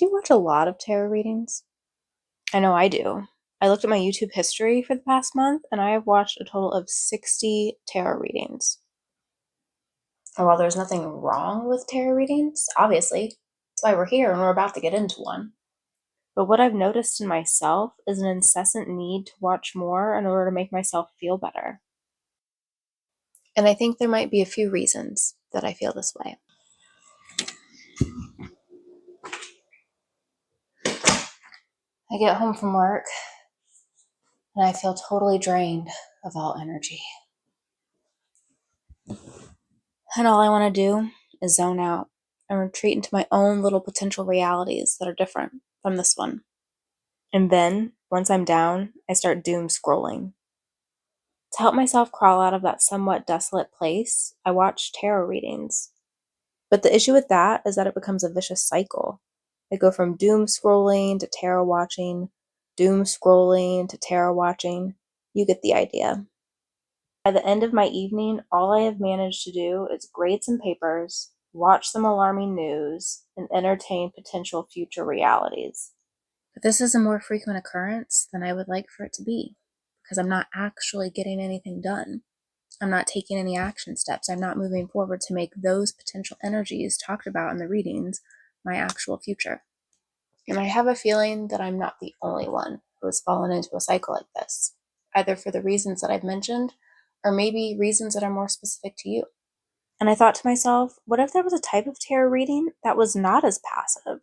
Do you watch a lot of tarot readings? I know I do. I looked at my YouTube history for the past month and I have watched a total of 60 tarot readings. And while there's nothing wrong with tarot readings, obviously, that's why we're here and we're about to get into one. But what I've noticed in myself is an incessant need to watch more in order to make myself feel better. And I think there might be a few reasons that I feel this way. I get home from work and I feel totally drained of all energy. And all I want to do is zone out and retreat into my own little potential realities that are different from this one. And then, once I'm down, I start doom scrolling. To help myself crawl out of that somewhat desolate place, I watch tarot readings. But the issue with that is that it becomes a vicious cycle. I go from doom scrolling to tarot watching, doom scrolling to tarot watching. You get the idea. By the end of my evening, all I have managed to do is grade some papers, watch some alarming news, and entertain potential future realities. But this is a more frequent occurrence than I would like for it to be, because I'm not actually getting anything done. I'm not taking any action steps. I'm not moving forward to make those potential energies talked about in the readings my actual future. And I have a feeling that I'm not the only one who has fallen into a cycle like this, either for the reasons that I've mentioned, or maybe reasons that are more specific to you. And I thought to myself, what if there was a type of tarot reading that was not as passive?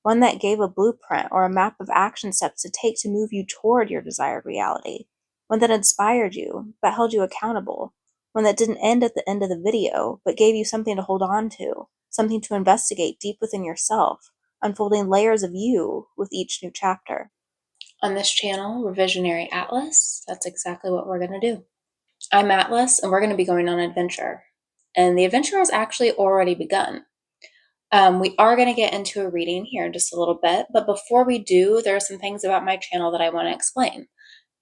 One that gave a blueprint or a map of action steps to take to move you toward your desired reality. One that inspired you, but held you accountable. One that didn't end at the end of the video, but gave you something to hold on to, something to investigate deep within yourself, unfolding layers of you with each new chapter. On this channel, Revisionary Atlas, that's exactly what we're going to do. I'm Atlas, and we're going to be going on an adventure. And the adventure has actually already begun. We are going to get into a reading here in just a little bit, but before we do, there are some things about my channel that I want to explain.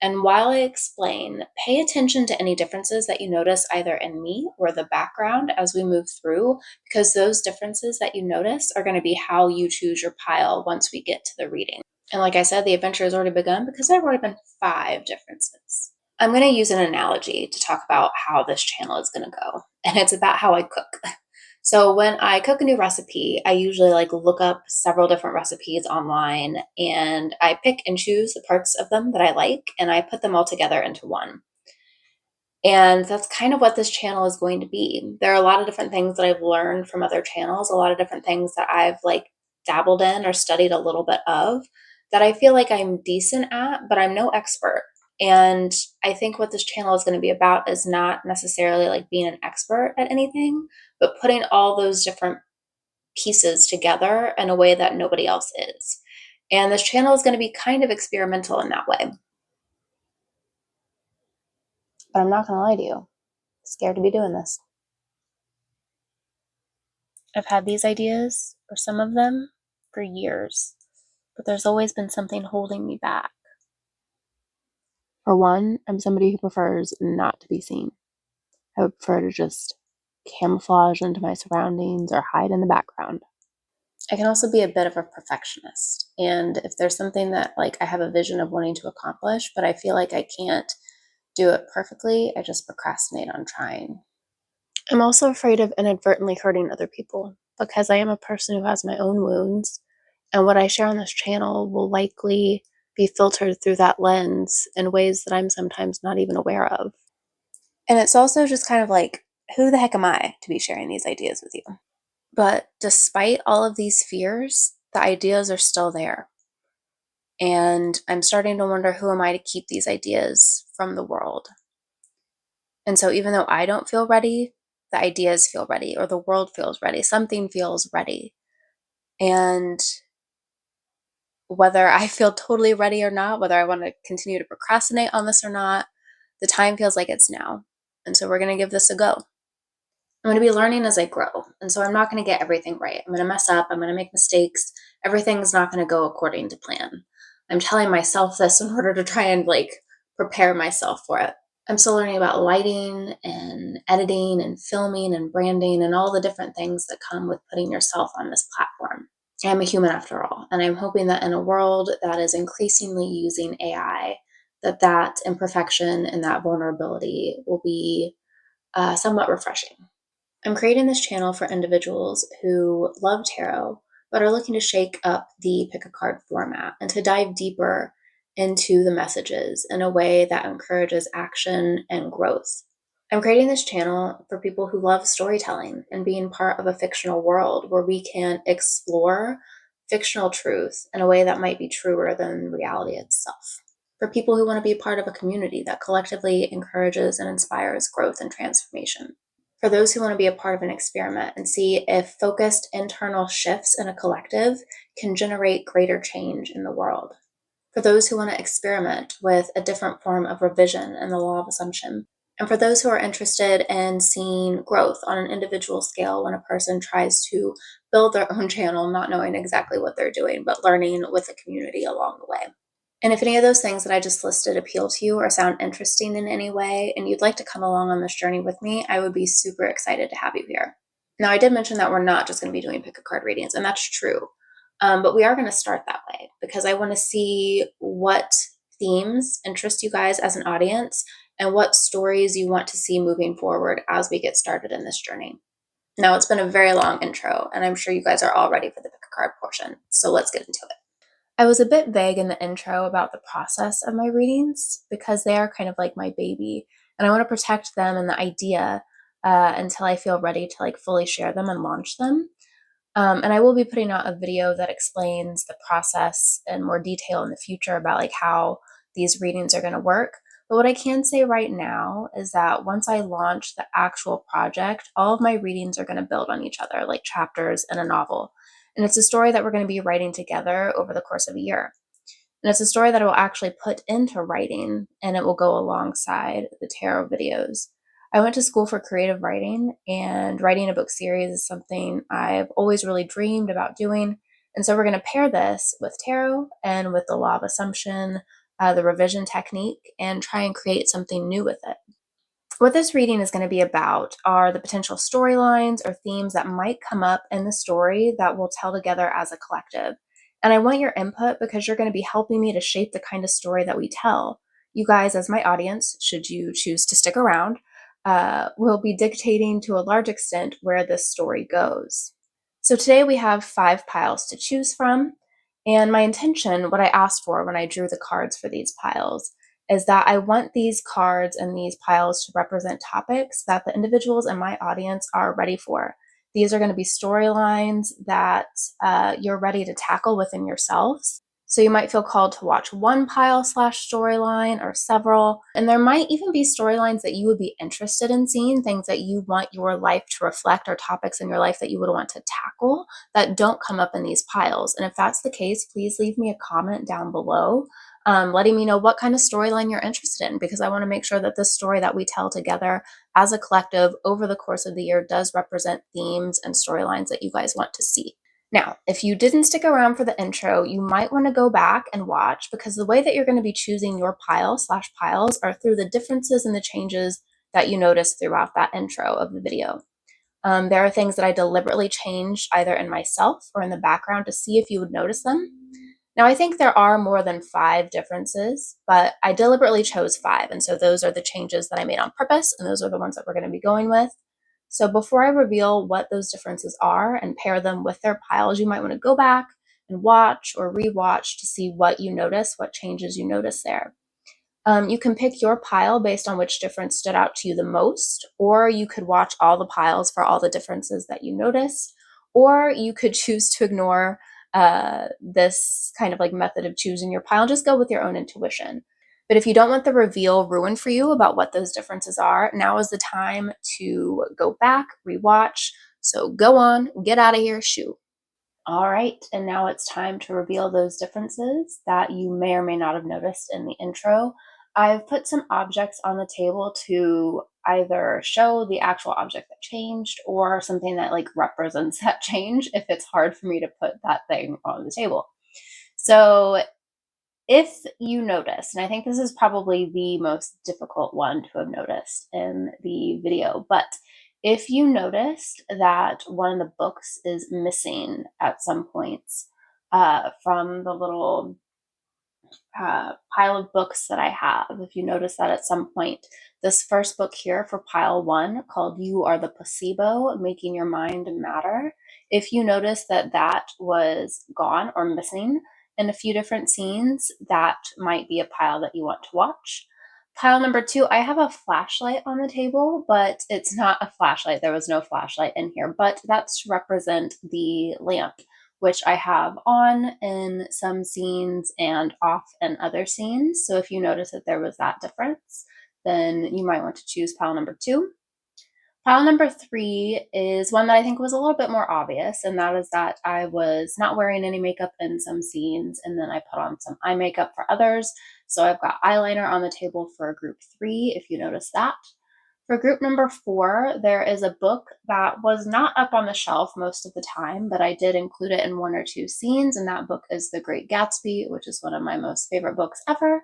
And while I explain, pay attention to any differences that you notice either in me or the background as we move through, because those differences that you notice are going to be how you choose your pile once we get to the reading. And like I said, the adventure has already begun because there have already been 5 differences. I'm going to use an analogy to talk about how this channel is going to go, and it's about how I cook. So when I cook a new recipe, I usually look up several different recipes online and I pick and choose the parts of them that I like and I put them all together into one. And that's kind of what this channel is going to be. There are a lot of different things that I've learned from other channels, a lot of different things that I've dabbled in or studied a little bit of that I feel like I'm decent at, but I'm no expert. And I think what this channel is going to be about is not necessarily being an expert at anything, but putting all those different pieces together in a way that nobody else is. And this channel is going to be kind of experimental in that way. But I'm not going to lie to you, I'm scared to be doing this. I've had these ideas, or some of them, for years, but there's always been something holding me back. For one, I'm somebody who prefers not to be seen. I would prefer to just camouflage into my surroundings or hide in the background. I can also be a bit of a perfectionist. And if there's something that I have a vision of wanting to accomplish, but I feel like I can't do it perfectly, I just procrastinate on trying. I'm also afraid of inadvertently hurting other people because I am a person who has my own wounds, and what I share on this channel will likely be filtered through that lens in ways that I'm sometimes not even aware of. And it's also just kind of who the heck am I to be sharing these ideas with you? But despite all of these fears, the ideas are still there. And I'm starting to wonder, who am I to keep these ideas from the world? And so even though I don't feel ready, the ideas feel ready, or the world feels ready. Something feels ready. And whether I feel totally ready or not, whether I want to continue to procrastinate on this or not, the time feels like it's now. And so we're going to give this a go. I'm going to be learning as I grow. And so I'm not going to get everything right. I'm going to mess up. I'm going to make mistakes. Everything's not going to go according to plan. I'm telling myself this in order to try and prepare myself for it. I'm still learning about lighting and editing and filming and branding and all the different things that come with putting yourself on this platform. I'm a human after all, and I'm hoping that in a world that is increasingly using AI, that imperfection and that vulnerability will be somewhat refreshing. I'm creating this channel for individuals who love tarot but are looking to shake up the pick a card format and to dive deeper into the messages in a way that encourages action and growth. I'm creating this channel for people who love storytelling and being part of a fictional world where we can explore fictional truth in a way that might be truer than reality itself. For people who want to be part of a community that collectively encourages and inspires growth and transformation. For those who want to be a part of an experiment and see if focused internal shifts in a collective can generate greater change in the world. For those who want to experiment with a different form of revision and the law of assumption. And for those who are interested in seeing growth on an individual scale when a person tries to build their own channel, not knowing exactly what they're doing, but learning with a community along the way. And if any of those things that I just listed appeal to you or sound interesting in any way, and you'd like to come along on this journey with me, I would be super excited to have you here. Now, I did mention that we're not just going to be doing pick a card readings, and that's true. But we are going to start that way because I want to see what themes interest you guys as an audience and what stories you want to see moving forward as we get started in this journey. Now, it's been a very long intro, and I'm sure you guys are all ready for the pick a card portion. So let's get into it. I was a bit vague in the intro about the process of my readings because they are kind of like my baby, and I want to protect them and the idea until I feel ready to fully share them and launch them. And I will be putting out a video that explains the process in more detail in the future about how these readings are going to work. But what I can say right now is that once I launch the actual project, all of my readings are going to build on each other like chapters in a novel. And it's a story that we're going to be writing together over the course of a year. And it's a story that I will actually put into writing, and it will go alongside the tarot videos. I went to school for creative writing, and writing a book series is something I've always really dreamed about doing. And so we're going to pair this with tarot and with the law of assumption, the revision technique, and try and create something new with it. What this reading is going to be about are the potential storylines or themes that might come up in the story that we'll tell together as a collective. And I want your input because you're going to be helping me to shape the kind of story that we tell. You guys, as my audience, should you choose to stick around, will be dictating to a large extent where this story goes. So today we have 5 piles to choose from. And my intention, what I asked for when I drew the cards for these piles, is that I want these cards and these piles to represent topics that the individuals in my audience are ready for. These are going to be storylines that you're ready to tackle within yourselves. So you might feel called to watch one pile / storyline or several. And there might even be storylines that you would be interested in seeing, things that you want your life to reflect or topics in your life that you would want to tackle that don't come up in these piles. And if that's the case, please leave me a comment down below letting me know what kind of storyline you're interested in, because I want to make sure that this story that we tell together as a collective over the course of the year does represent themes and storylines that you guys want to see. Now, if you didn't stick around for the intro, you might want to go back and watch, because the way that you're going to be choosing your pile / piles are through the differences and the changes that you notice throughout that intro of the video. There are things that I deliberately changed either in myself or in the background to see if you would notice them. Now, I think there are more than 5 differences, but I deliberately chose 5. And so those are the changes that I made on purpose, and those are the ones that we're going to be going with. So before I reveal what those differences are and pair them with their piles, you might want to go back and watch or rewatch to see what you notice, what changes you notice there. You can pick your pile based on which difference stood out to you the most, or you could watch all the piles for all the differences that you noticed, or you could choose to ignore this kind of method of choosing your pile. Just go with your own intuition. But if you don't want the reveal ruined for you about what those differences are, now is the time to go back, rewatch. So go on, get out of here, shoot. All right, and now it's time to reveal those differences that you may or may not have noticed in the intro. I've put some objects on the table to either show the actual object that changed or something that represents that change if it's hard for me to put that thing on the table. So if you notice, and I think this is probably the most difficult one to have noticed in the video, but If you noticed that one of the books is missing at some points from the little pile of books that I have, if you notice that at some point, this first book here for pile one, called You Are the Placebo, Making Your Mind Matter, if you notice that that was gone or missing in a few different scenes, that might be a pile that you want to watch. Pile number two, I have a flashlight on the table, but it's not a flashlight. There was no flashlight in here, but that's to represent the lamp, which I have on in some scenes and off in other scenes. So if you notice that there was that difference, then you might want to choose pile number two. Pile number three is one that I think was a little bit more obvious, and that is that I was not wearing any makeup in some scenes, and then I put on some eye makeup for others. So I've got eyeliner on the table for group three, if you notice that. For group number four, there is a book that was not up on the shelf most of the time, but I did include it in one or two scenes, and that book is The Great Gatsby, which is one of my most favorite books ever.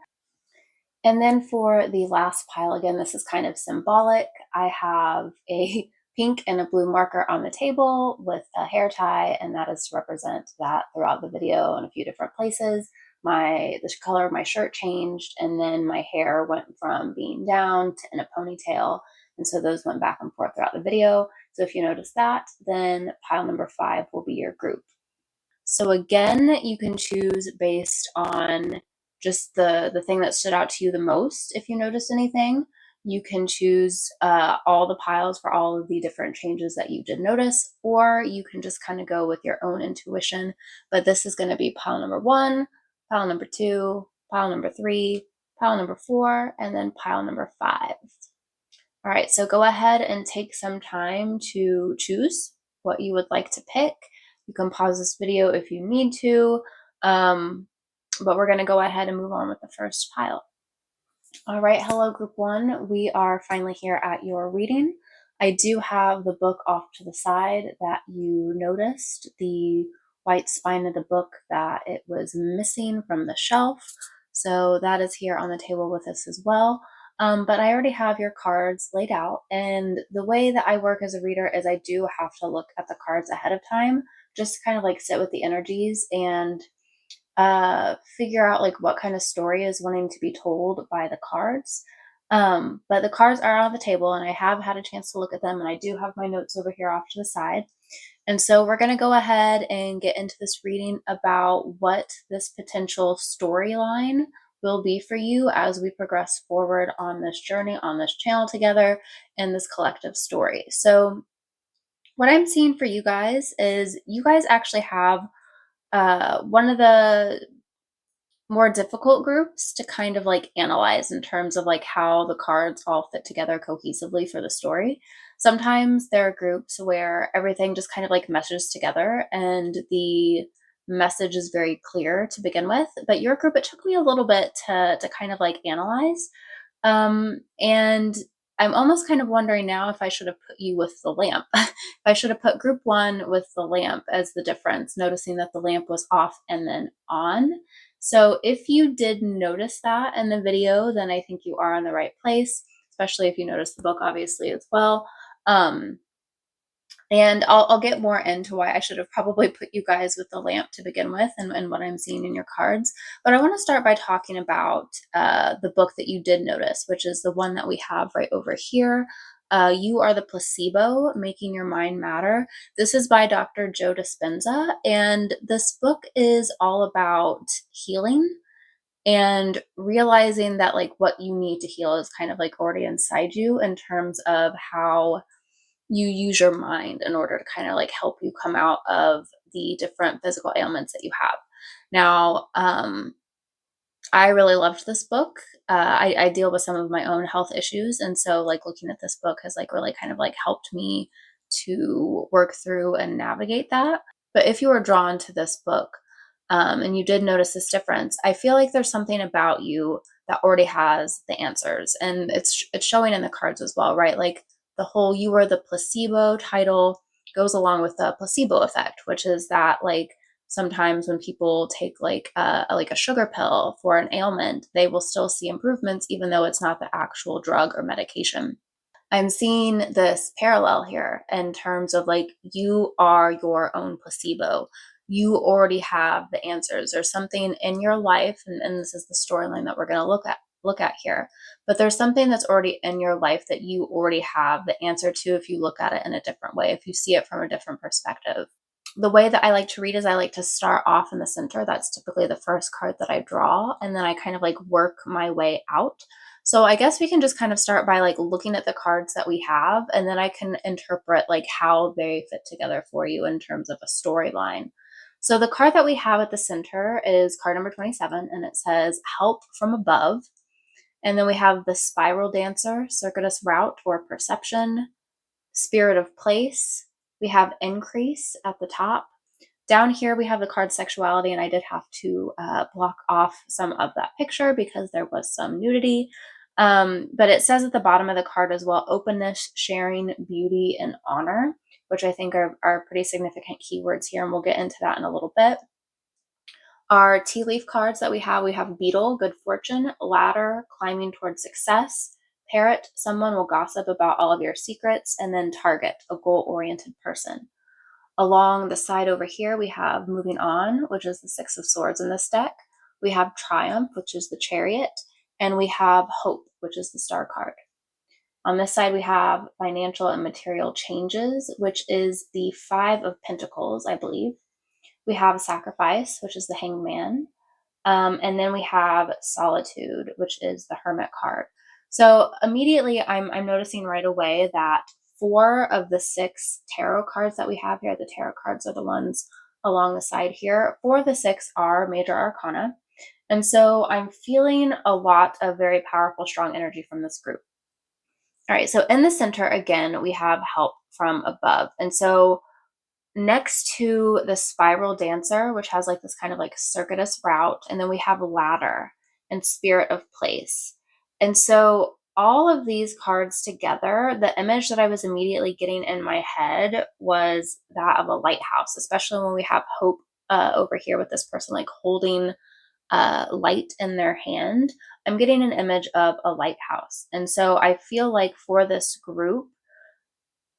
And then for the last pile, again, this is kind of symbolic. I have a pink and a blue marker on the table with a hair tie, and that is to represent that throughout the video in a few different places. The color of my shirt changed, and then my hair went from being down to in a ponytail. And so those went back and forth throughout the video. So if you notice that, then pile number five will be your group. So again, you can choose based on just the thing that stood out to you the most. If you notice anything, you can choose all the piles for all of the different changes that you did notice, or you can just kind of go with your own intuition. But this is going to be pile number one, pile number two, pile number three, pile number four, and then pile number five. All right, so go ahead and take some time to choose what you would like to pick. You can pause this video if you need to, but we're going to go ahead and move on with the first pile. All right, hello group one. We are finally here at your reading. I do have the book off to the side that you noticed, the white spine of the book that it was missing from the shelf. So that is here on the table with us as well. But I already have your cards laid out, and the way that I work as a reader is I do have to look at the cards ahead of time, just to kind of like sit with the energies and figure out like what kind of story is wanting to be told by the cards. But the cards are on the table, and I have had a chance to look at them, and I do have my notes over here off to the side. And so we're going to go ahead and get into this reading about what this potential storyline will be for you as we progress forward on this journey, on this channel together, in this collective story. So what I'm seeing for you guys is you guys actually have one of the more difficult groups to kind of like analyze in terms of like how the cards all fit together cohesively for the story. Sometimes there are groups where everything just kind of like meshes together and the message is very clear to begin with. But your group, it took me a little bit to kind of like analyze. And I'm almost kind of wondering now if I should have put you with the lamp. If I should have put group one with the lamp as the difference, noticing that the lamp was off and then on. So if you did notice that in the video, then I think you are in the right place, especially if you notice the book, obviously, as well. And I'll get more into why I should have probably put you guys with the lamp to begin with and what I'm seeing in your cards. But I want to start by talking about the book that you did notice, which is the one that we have right over here. You Are the Placebo, Making Your Mind Matter. This is by Dr. Joe Dispenza, and this book is all about healing and realizing that like what you need to heal is kind of like already inside you in terms of how you use your mind in order to kind of like help you come out of the different physical ailments that you have. Now, I really loved this book. I deal with some of my own health issues, and so like looking at this book has like really kind of like helped me to work through and navigate that. But if you were drawn to this book, and you did notice this difference, I feel like there's something about you that already has the answers, and it's showing in the cards as well, right? Like the whole "You Are the Placebo" title goes along with the placebo effect, which is that like sometimes when people take like a sugar pill for an ailment, they will still see improvements even though it's not the actual drug or medication. I'm seeing this parallel here in terms of like you are your own placebo. You already have the answers. There's something in your life, and this is the storyline that we're going to look at here. But there's something that's already in your life that you already have the answer to if you look at it in a different way, if you see it from a different perspective. The way that I like to read is I like to start off in the center. That's typically the first card that I draw, and then I kind of like work my way out. So I guess we can just kind of start by like looking at the cards that we have, and then I can interpret like how they fit together for you in terms of a storyline. So the card that we have at the center is card number 27, and it says help from above. And then we have the spiral dancer, circuitous route or perception, spirit of place. We have increase at the top. Down here, we have the card sexuality, and I did have to block off some of that picture because there was some nudity. But it says at the bottom of the card as well, openness, sharing, beauty, and honor, which I think are pretty significant keywords here, and we'll get into that in a little bit. Our tea leaf cards that we have beetle, good fortune, ladder, climbing towards success, parrot, someone will gossip about all of your secrets, and then target, a goal-oriented person. Along the side over here, we have moving on, which is the Six of Swords in this deck. We have triumph, which is the chariot, and we have hope, which is the star card. On this side, we have financial and material changes, which is the Five of Pentacles, I believe. We have sacrifice, which is the hangman. And then we have solitude, which is the hermit card. So immediately I'm noticing right away that 4 of the 6 tarot cards that we have here, the tarot cards are the ones along the side here. 4 of the 6 are major arcana. And so I'm feeling a lot of very powerful, strong energy from this group. All right, so in the center, again, we have help from above. And so next to the spiral dancer, which has like this kind of like circuitous route, and then we have ladder and spirit of place. And so all of these cards together, the image that I was immediately getting in my head was that of a lighthouse, especially when we have hope over here with this person like holding light in their hand. I'm getting an image of a lighthouse. And so I feel like for this group,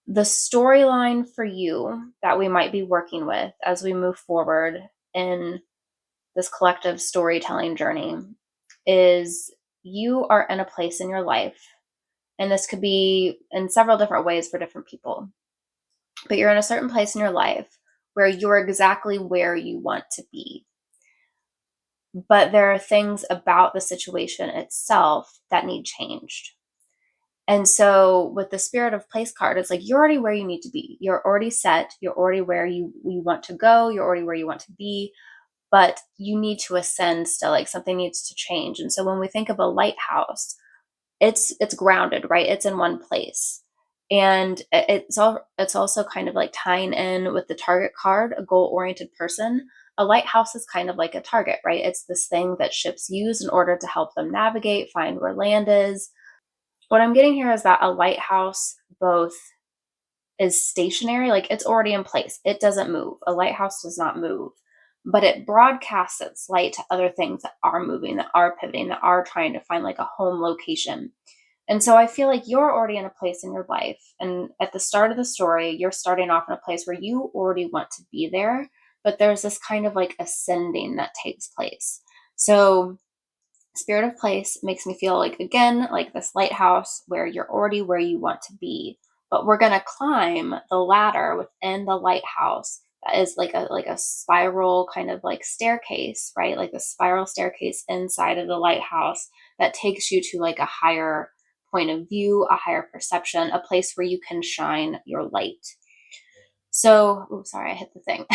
the storyline for you that we might be working with as we move forward in this collective storytelling journey is you are in a place in your life, and this could be in several different ways for different people, but you're in a certain place in your life where you're exactly where you want to be. But there are things about the situation itself that need changed. And so with the spirit of place card, it's like you're already where you need to be. You're already set. You're already where you want to go. You're already where you want to be. But you need to ascend still. Like something needs to change. And so when we think of a lighthouse, it's grounded, right? It's in one place. And it's also kind of like tying in with the target card, a goal-oriented person. A lighthouse is kind of like a target, right? It's this thing that ships use in order to help them navigate, find where land is. What I'm getting here is that a lighthouse both is stationary, like it's already in place. It doesn't move. A lighthouse does not move, but it broadcasts its light to other things that are moving, that are pivoting, that are trying to find like a home location. And so I feel like you're already in a place in your life. And at the start of the story, you're starting off in a place where you already want to be there, but there's this kind of like ascending that takes place. So spirit of place makes me feel like, again, like this lighthouse where you're already where you want to be, but we're going to climb the ladder within the lighthouse that is like a spiral kind of like staircase, right? Like the spiral staircase inside of the lighthouse that takes you to like a higher point of view, a higher perception, a place where you can shine your light. So, sorry, I hit the thing.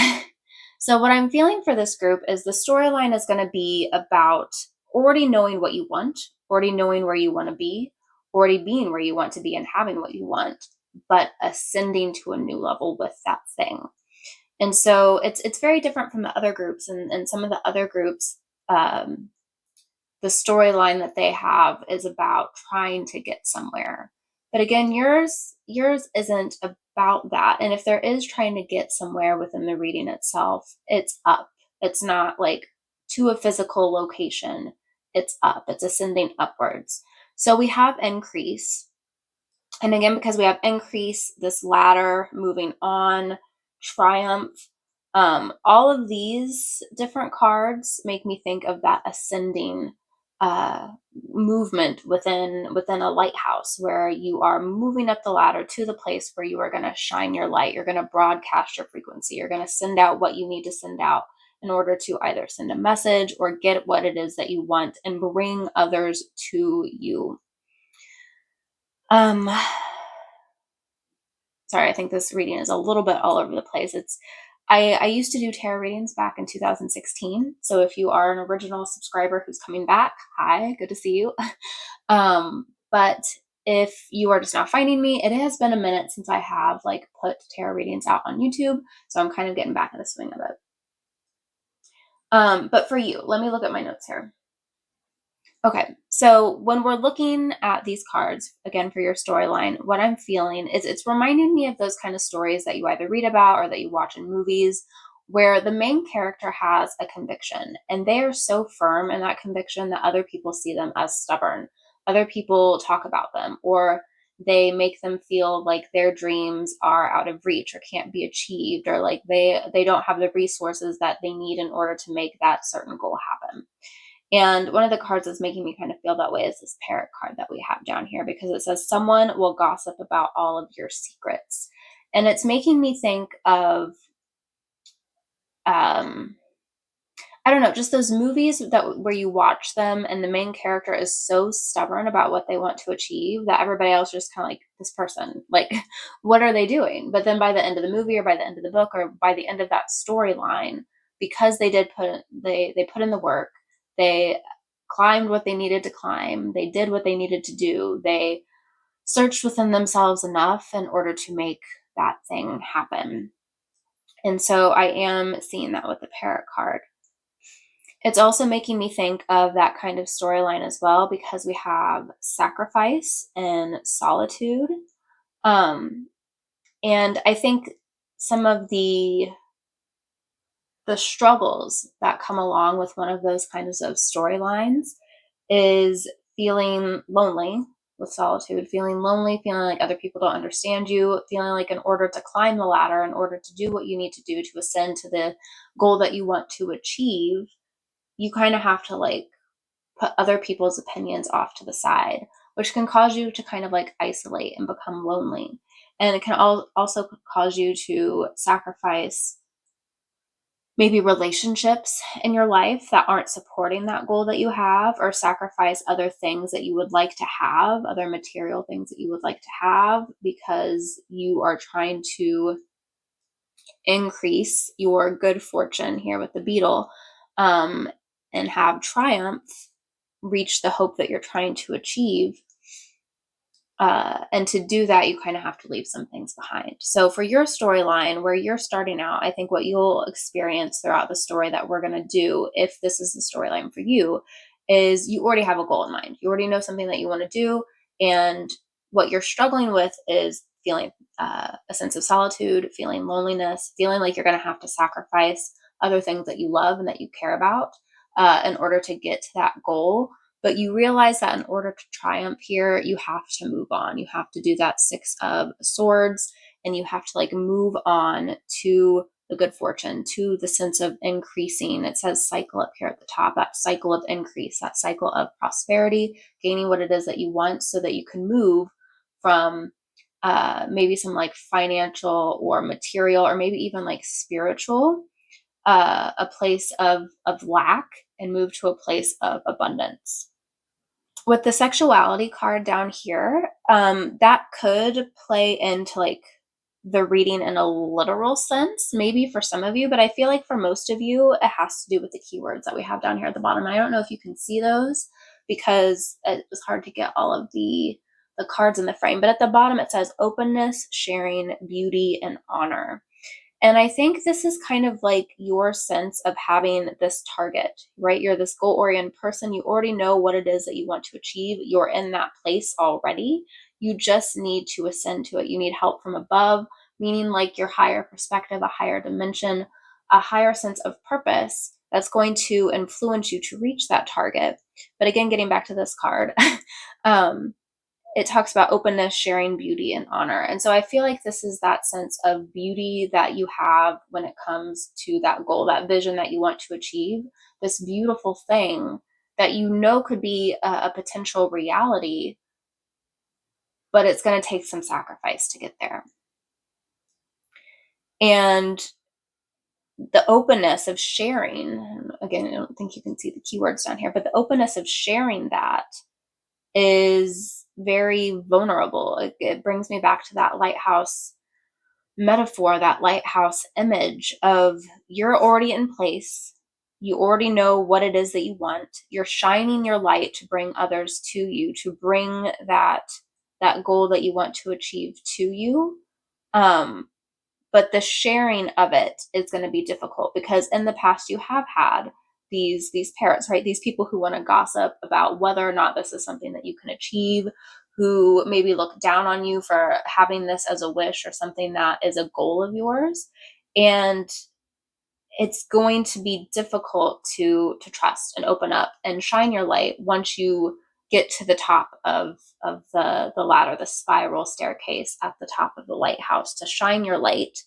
So what I'm feeling for this group is the storyline is going to be about already knowing what you want, already knowing where you want to be, already being where you want to be and having what you want, but ascending to a new level with that thing. And so it's very different from the other groups, and some of the other groups, the storyline that they have is about trying to get somewhere. But again, yours isn't about that. And if there is trying to get somewhere within the reading itself, it's up. It's not like to a physical location. It's up. It's ascending upwards. So we have increase. And again, because we have increase, this ladder, moving on, triumph, all of these different cards make me think of that ascending uh, movement within a lighthouse, where you are moving up the ladder to the place where you are going to shine your light. You're going to broadcast your frequency. You're going to send out what you need to send out in order to either send a message or get what it is that you want and bring others to you. Sorry, I think this reading is a little bit all over the place. I used to do tarot readings back in 2016. So if you are an original subscriber who's coming back, hi, good to see you. But if you are just now finding me, it has been a minute since I have like put tarot readings out on YouTube. So I'm kind of getting back in the swing of it. But for you, let me look at my notes here. Okay, so when we're looking at these cards, again, for your storyline, what I'm feeling is it's reminding me of those kind of stories that you either read about or that you watch in movies, where the main character has a conviction and they are so firm in that conviction that other people see them as stubborn. Other people talk about them, or they make them feel like their dreams are out of reach or can't be achieved, or like they don't have the resources that they need in order to make that certain goal happen. And one of the cards that's making me kind of feel that way is this parrot card that we have down here, because it says someone will gossip about all of your secrets. And it's making me think of, I don't know, just those movies that where you watch them and the main character is so stubborn about what they want to achieve that everybody else just kind of like, this person, like, what are they doing? But then by the end of the movie or by the end of the book or by the end of that storyline, because they put in the work, they climbed what they needed to climb, they did what they needed to do, they searched within themselves enough in order to make that thing happen. And so I am seeing that with the parrot card. It's also making me think of that kind of storyline as well, because we have sacrifice and solitude. Um, and I think some of the struggles that come along with one of those kinds of storylines is feeling lonely with solitude, feeling lonely, feeling like other people don't understand you, feeling like in order to climb the ladder, in order to do what you need to do to ascend to the goal that you want to achieve, you kind of have to like put other people's opinions off to the side, which can cause you to kind of like isolate and become lonely. And it can also cause you to sacrifice maybe relationships in your life that aren't supporting that goal that you have, or sacrifice other things that you would like to have, other material things that you would like to have, because you are trying to increase your good fortune here with the beetle, and have triumph reach the hope that you're trying to achieve. And to do that, you kind of have to leave some things behind. So for your storyline, where you're starting out, I think what you'll experience throughout the story that we're going to do, if this is the storyline for you, is you already have a goal in mind. You already know something that you want to do. And what you're struggling with is feeling a sense of solitude, feeling loneliness, feeling like you're going to have to sacrifice other things that you love and that you care about in order to get to that goal. But you realize that in order to triumph here, you have to move on. You have to do that Six of Swords, and you have to like move on to the good fortune, to the sense of increasing. It says cycle up here at the top, that cycle of increase, that cycle of prosperity, gaining what it is that you want so that you can move from maybe some like financial or material or maybe even like spiritual, a place of lack, and move to a place of abundance. With the sexuality card down here, that could play into like the reading in a literal sense, maybe for some of you, but I feel like for most of you, it has to do with the keywords that we have down here at the bottom. I don't know if you can see those because it was hard to get all of the cards in the frame, but at the bottom it says openness, sharing, beauty, and honor. And I think this is kind of like your sense of having this target, right? You're this goal oriented person. You already know what it is that you want to achieve. You're in that place already. You just need to ascend to it. You need help from above, meaning like your higher perspective, a higher dimension, a higher sense of purpose that's going to influence you to reach that target. But again, getting back to this card, it talks about openness, sharing, beauty, and honor. And so I feel like this is that sense of beauty that you have when it comes to that goal, that vision that you want to achieve, this beautiful thing that you know could be a potential reality, but it's going to take some sacrifice to get there. And the openness of sharing, again, I don't think you can see the keywords down here, but the openness of sharing that is very vulnerable. It brings me back to that lighthouse metaphor, that lighthouse image of you're already in place. You already know what it is that you want. You're shining your light to bring others to you, to bring that goal that you want to achieve to you. But the sharing of it is going to be difficult because in the past you have had these parrots, right? These people who want to gossip about whether or not this is something that you can achieve, who maybe look down on you for having this as a wish or something that is a goal of yours. And it's going to be difficult to trust and open up and shine your light once you get to the top of the ladder, the spiral staircase at the top of the lighthouse, to shine your light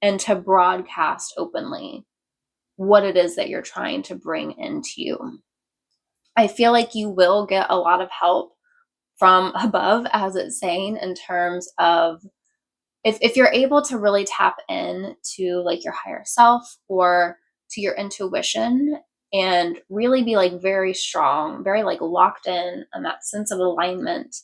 and to broadcast openly what it is that you're trying to bring into you. I feel like you will get a lot of help from above, as it's saying, in terms of if you're able to really tap in to like your higher self or to your intuition and really be like very strong, very like locked in on that sense of alignment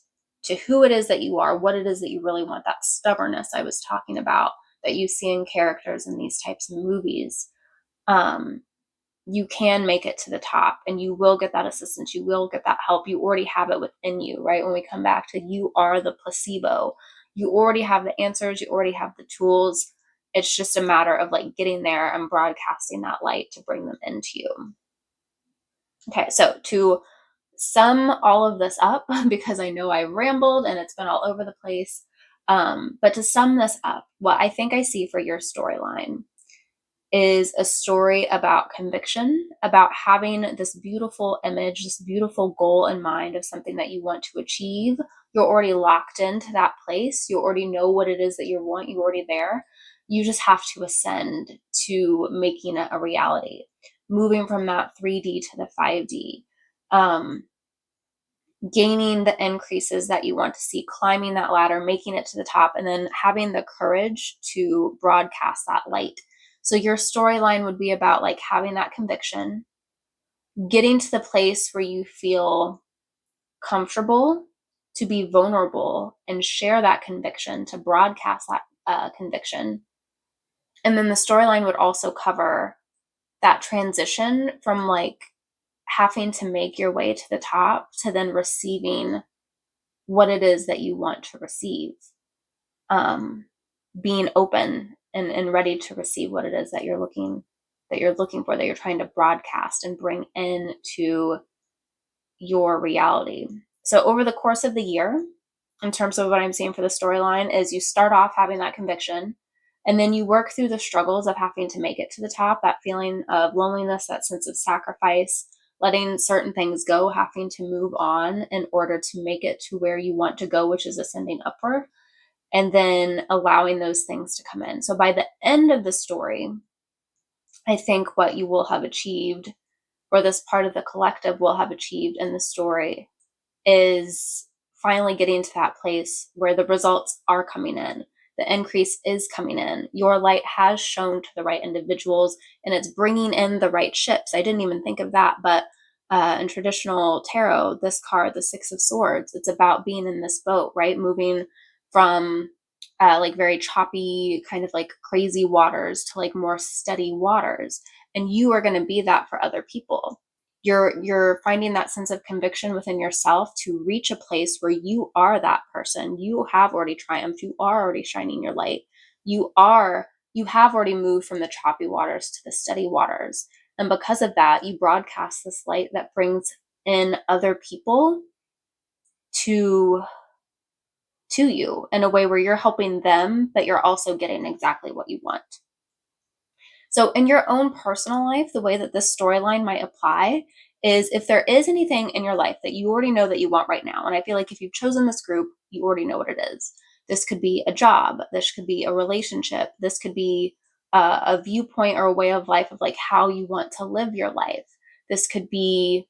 to who it is that you are, what it is that you really want, that stubbornness I was talking about that you see in characters in these types of movies, you can make it to the top and you will get that assistance. You will get that help. You already have it within you, right? When we come back to you are the placebo, you already have the answers. You already have the tools. It's just a matter of like getting there and broadcasting that light to bring them into you. Okay, so to sum all of this up, because I know I rambled and it's been all over the place, but to sum this up, what I think I see for your storyline is a story about conviction, about having this beautiful image, this beautiful goal in mind of something that you want to achieve. You're already locked into that place. You already know what it is that you want. You're already there. You just have to ascend to making it a reality, moving from that 3D to the 5D. Gaining the increases that you want to see, climbing that ladder, making it to the top, and then having the courage to broadcast that light. So your storyline would be about like having that conviction, getting to the place where you feel comfortable to be vulnerable and share that conviction, to broadcast that conviction. And then the storyline would also cover that transition from like having to make your way to the top to then receiving what it is that you want to receive, being open and ready to receive what it is that you're looking for, that you're trying to broadcast and bring into your reality. So over the course of the year, in terms of what I'm seeing for the storyline, is you start off having that conviction, and then you work through the struggles of having to make it to the top, that feeling of loneliness, that sense of sacrifice, letting certain things go, having to move on in order to make it to where you want to go, which is ascending upward, and then allowing those things to come in. So by the end of the story, I think what you will have achieved, or this part of the collective will have achieved in the story, is finally getting to that place where the results are coming in. The increase is coming in. Your light has shown to the right individuals and it's bringing in the right ships. I didn't even think of that, but in traditional tarot, this card, the Six of Swords, it's about being in this boat, right? Moving from like very choppy, kind of like crazy waters to like more steady waters. And you are going to be that for other people. You're finding that sense of conviction within yourself to reach a place where you are that person. You have already triumphed. You are already shining your light. You have already moved from the choppy waters to the steady waters. And because of that, you broadcast this light that brings in other people to you in a way where you're helping them, but you're also getting exactly what you want. So in your own personal life, the way that this storyline might apply is if there is anything in your life that you already know that you want right now, and I feel like if you've chosen this group, you already know what it is. This could be a job, this could be a relationship, this could be a viewpoint or a way of life of like how you want to live your life. This could be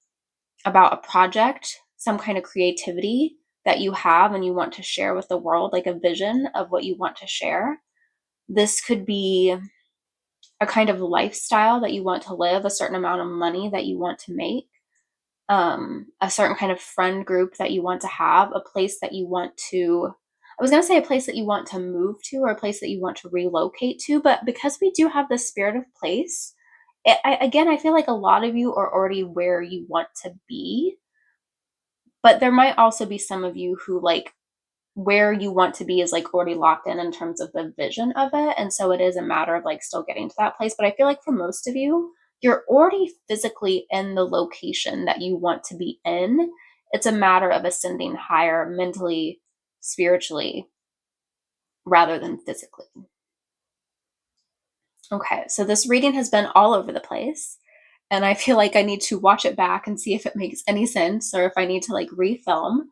about a project, some kind of creativity that you have and you want to share with the world, like a vision of what you want to share. This could be a kind of lifestyle that you want to live, a certain amount of money that you want to make, a certain kind of friend group that you want to have, a place that you want to, I was going to say a place that you want to move to or a place that you want to relocate to, but because we do have the spirit of place, again, I feel like a lot of you are already where you want to be, but there might also be some of you who like where you want to be is like already locked in terms of the vision of it. And so it is a matter of like still getting to that place. But I feel like for most of you, you're already physically in the location that you want to be in. It's a matter of ascending higher mentally, spiritually, rather than physically. Okay, so this reading has been all over the place. And I feel like I need to watch it back and see if it makes any sense or if I need to like refilm.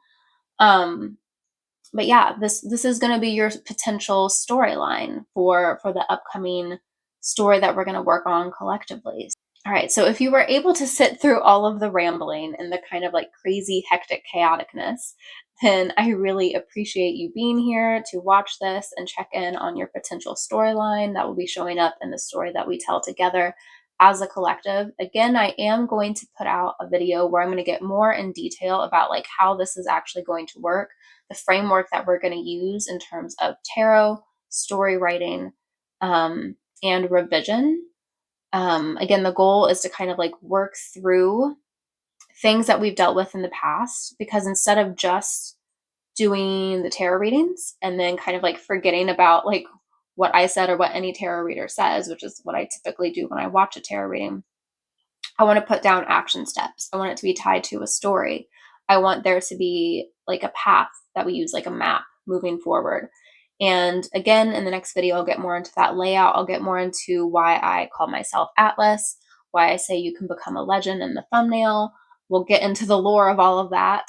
But yeah, this is going to be your potential storyline for the upcoming story that we're going to work on collectively. All right, so if you were able to sit through all of the rambling and the kind of like crazy, hectic chaoticness, then I really appreciate you being here to watch this and check in on your potential storyline that will be showing up in the story that we tell together as a collective. Again, I am going to put out a video where I'm going to get more in detail about like how this is actually going to work, the framework that we're going to use in terms of tarot, story writing, and revision. Again, the goal is to kind of like work through things that we've dealt with in the past, because instead of just doing the tarot readings and then kind of like forgetting about like what I said or what any tarot reader says, which is what I typically do when I watch a tarot reading, I want to put down action steps. I want it to be tied to a story. I want there to be like a path that we use, like a map moving forward. And again, in the next video, I'll get more into that layout. I'll get more into why I call myself Atlas, why I say you can become a legend in the thumbnail. We'll get into the lore of all of that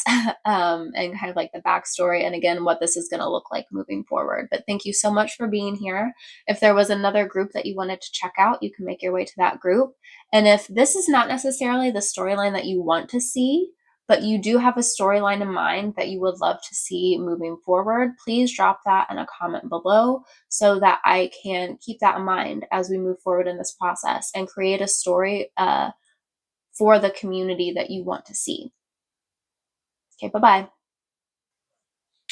and kind of like the backstory. And again, what this is going to look like moving forward. But thank you so much for being here. If there was another group that you wanted to check out, you can make your way to that group. And if this is not necessarily the storyline that you want to see, but you do have a storyline in mind that you would love to see moving forward, please drop that in a comment below so that I can keep that in mind as we move forward in this process and create a story for the community that you want to see. Okay, bye-bye.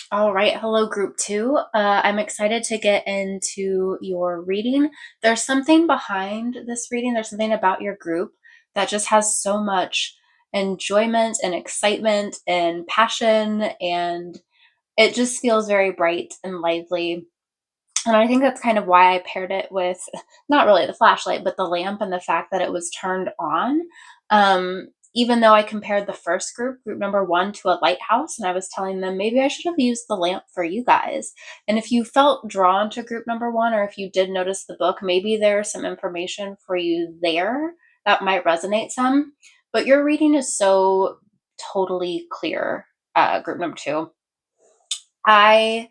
All right, hello group 2. I'm excited to get into your reading. There's something behind this reading. There's something about your group that just has so much enjoyment and excitement and passion, and it just feels very bright and lively. And I think that's kind of why I paired it with not really the flashlight, but the lamp and the fact that it was turned on. Even though I compared the first group number 1, to a lighthouse, and I was telling them maybe I should have used the lamp for you guys. And if you felt drawn to group number 1, or if you did notice the book, maybe there's some information for you there that might resonate some. But your reading is so totally clear, group number 2. I'm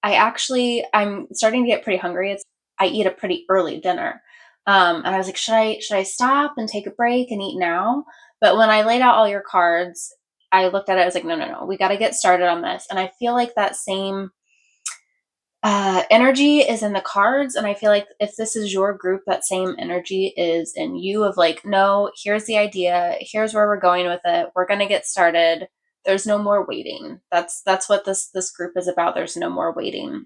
starting to get pretty hungry. I eat a pretty early dinner. And I was like, should I stop and take a break and eat now? But when I laid out all your cards, I looked at it, I was like, no, we got to get started on this. And I feel like that same energy is in the cards. And I feel like if this is your group, that same energy is in you of like, no, here's the idea. Here's where we're going with it. We're going to get started. There's no more waiting. That's what this group is about. There's no more waiting.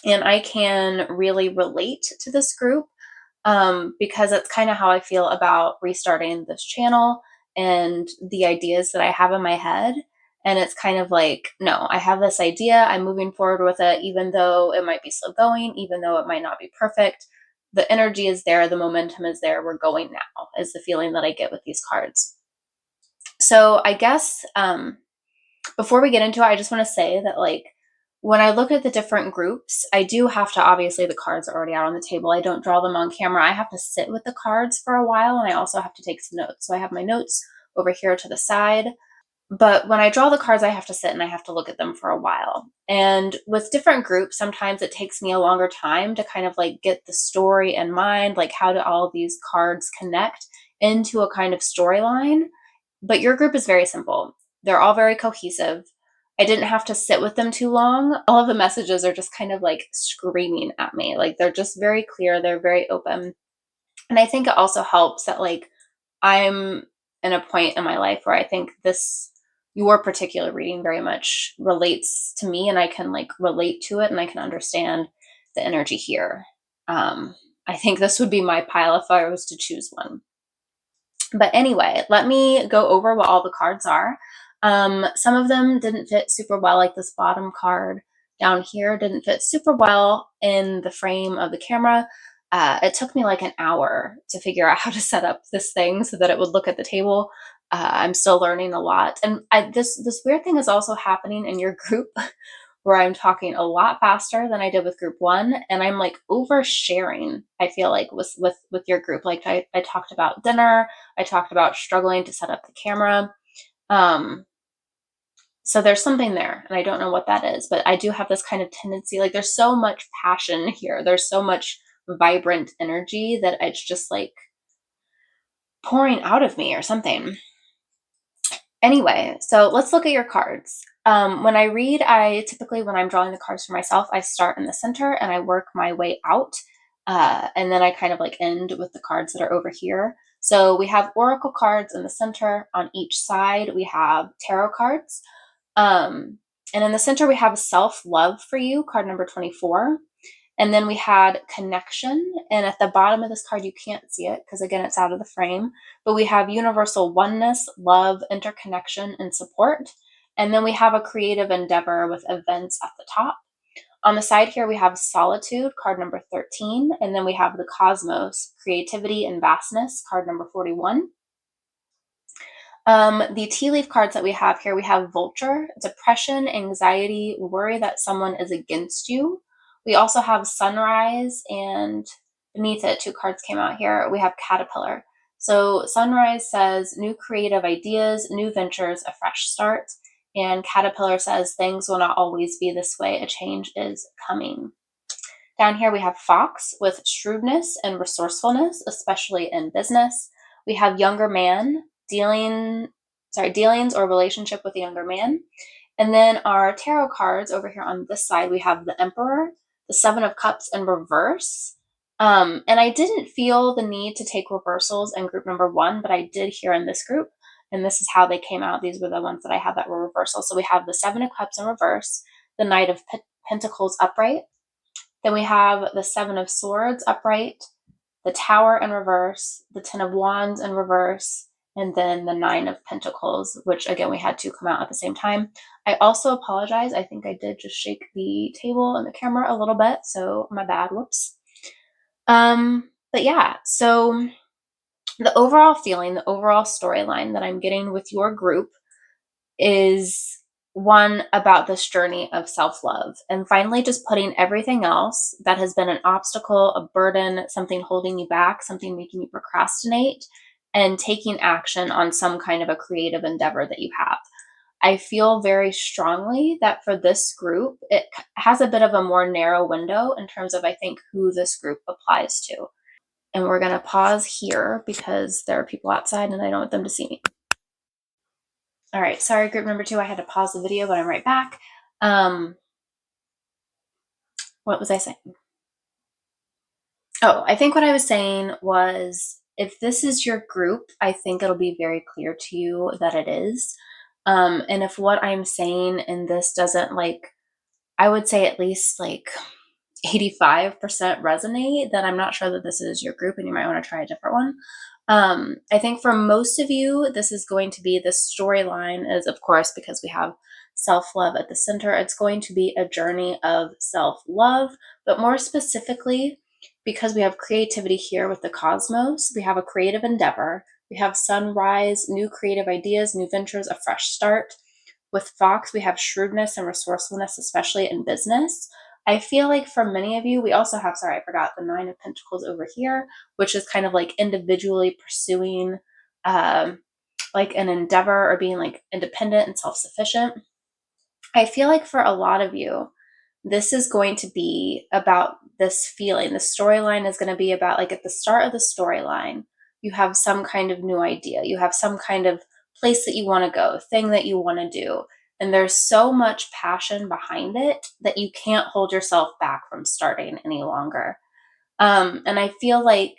And I can really relate to this group because it's kind of how I feel about restarting this channel and the ideas that I have in my head. And it's kind of like, no, I have this idea. I'm moving forward with it, even though it might be slow going, even though it might not be perfect. The energy is there. The momentum is there. We're going now, is the feeling that I get with these cards. So I guess before we get into it, I just want to say that like, when I look at the different groups, I do have to, obviously the cards are already out on the table. I don't draw them on camera. I have to sit with the cards for a while, and I also have to take some notes. So I have my notes over here to the side. But when I draw the cards, I have to sit and I have to look at them for a while. And with different groups, sometimes it takes me a longer time to kind of like get the story in mind, like how do all these cards connect into a kind of storyline. But your group is very simple. They're all very cohesive. I didn't have to sit with them too long. All of the messages are just kind of like screaming at me. Like they're just very clear, they're very open. And I think it also helps that like I'm in a point in my life where I think your particular reading very much relates to me, and I can like relate to it and I can understand the energy here. I think this would be my pile if I was to choose one. But anyway, let me go over what all the cards are. Some of them didn't fit super well, like this bottom card down here didn't fit super well in the frame of the camera. It took me like an hour to figure out how to set up this thing so that it would look at the table. I'm still learning a lot. And this weird thing is also happening in your group where I'm talking a lot faster than I did with group one. And I'm like oversharing, I feel like, with your group. Like I talked about dinner, I talked about struggling to set up the camera. So there's something there, and I don't know what that is, but I do have this kind of tendency, like there's so much passion here. There's so much vibrant energy that it's just like pouring out of me or something. Anyway, so let's look at your cards. When I read, when I'm drawing the cards for myself, I start in the center and I work my way out. And then I kind of like end with the cards that are over here. So we have oracle cards in the center. On each side, we have tarot cards. And in the center, we have self-love for you, card number 24. And then we had connection. And at the bottom of this card, you can't see it because, again, it's out of the frame. But we have universal oneness, love, interconnection, and support. And then we have a creative endeavor with events at the top. On the side here, we have solitude, card number 13. And then we have the cosmos, creativity and vastness, card number 41. The tea leaf cards that we have here, we have vulture, depression, anxiety, worry that someone is against you. We also have sunrise, and beneath it, two cards came out here. We have caterpillar. So sunrise says new creative ideas, new ventures, a fresh start. And caterpillar says things will not always be this way. A change is coming. Down here we have fox with shrewdness and resourcefulness, especially in business. We have younger man, dealings or relationship with a younger man. And then our tarot cards over here on this side, we have the Emperor, the Seven of Cups in reverse. And I didn't feel the need to take reversals in group number one, but I did here in this group. And this is how they came out. These were the ones that I had that were reversal. So we have the Seven of Cups in reverse, the Knight of Pentacles upright. Then we have the Seven of Swords upright, the Tower in reverse, the Ten of Wands in reverse, and then the Nine of Pentacles, which again, we had to come out at the same time. I also apologize. I think I did just shake the table and the camera a little bit, so my bad, whoops. But yeah, so the overall feeling, the overall storyline that I'm getting with your group is one about this journey of self-love and finally just putting everything else that has been an obstacle, a burden, something holding you back, something making you procrastinate, and taking action on some kind of a creative endeavor that you have. I feel very strongly that for this group, it has a bit of a more narrow window in terms of, I think, who this group applies to. And we're going to pause here because there are people outside and I don't want them to see me. All right, sorry, group number 2, I had to pause the video, but I'm right back. What was I saying? Oh, I think what I was saying was if this is your group, I think it'll be very clear to you that it is. And if what I'm saying in this doesn't I would say at least 85% resonate, then I'm not sure that this is your group and you might want to try a different one. I think for most of you, this is going to be the storyline is, of course, because we have self-love at the center, it's going to be a journey of self-love, but more specifically, because we have creativity here with the cosmos, we have a creative endeavor, we have sunrise, new creative ideas, new ventures, a fresh start. With fox, we have shrewdness and resourcefulness, especially in business. I feel like for many of you, we also have, sorry, I forgot the Nine of Pentacles over here, which is kind of like individually pursuing like an endeavor or being like independent and self-sufficient. I feel like for a lot of you, this is going to be about this feeling. The storyline is going to be about, like, at the start of the storyline, you have some kind of new idea. You have some kind of place that you want to go, thing that you want to do. And there's so much passion behind it that you can't hold yourself back from starting any longer. And I feel like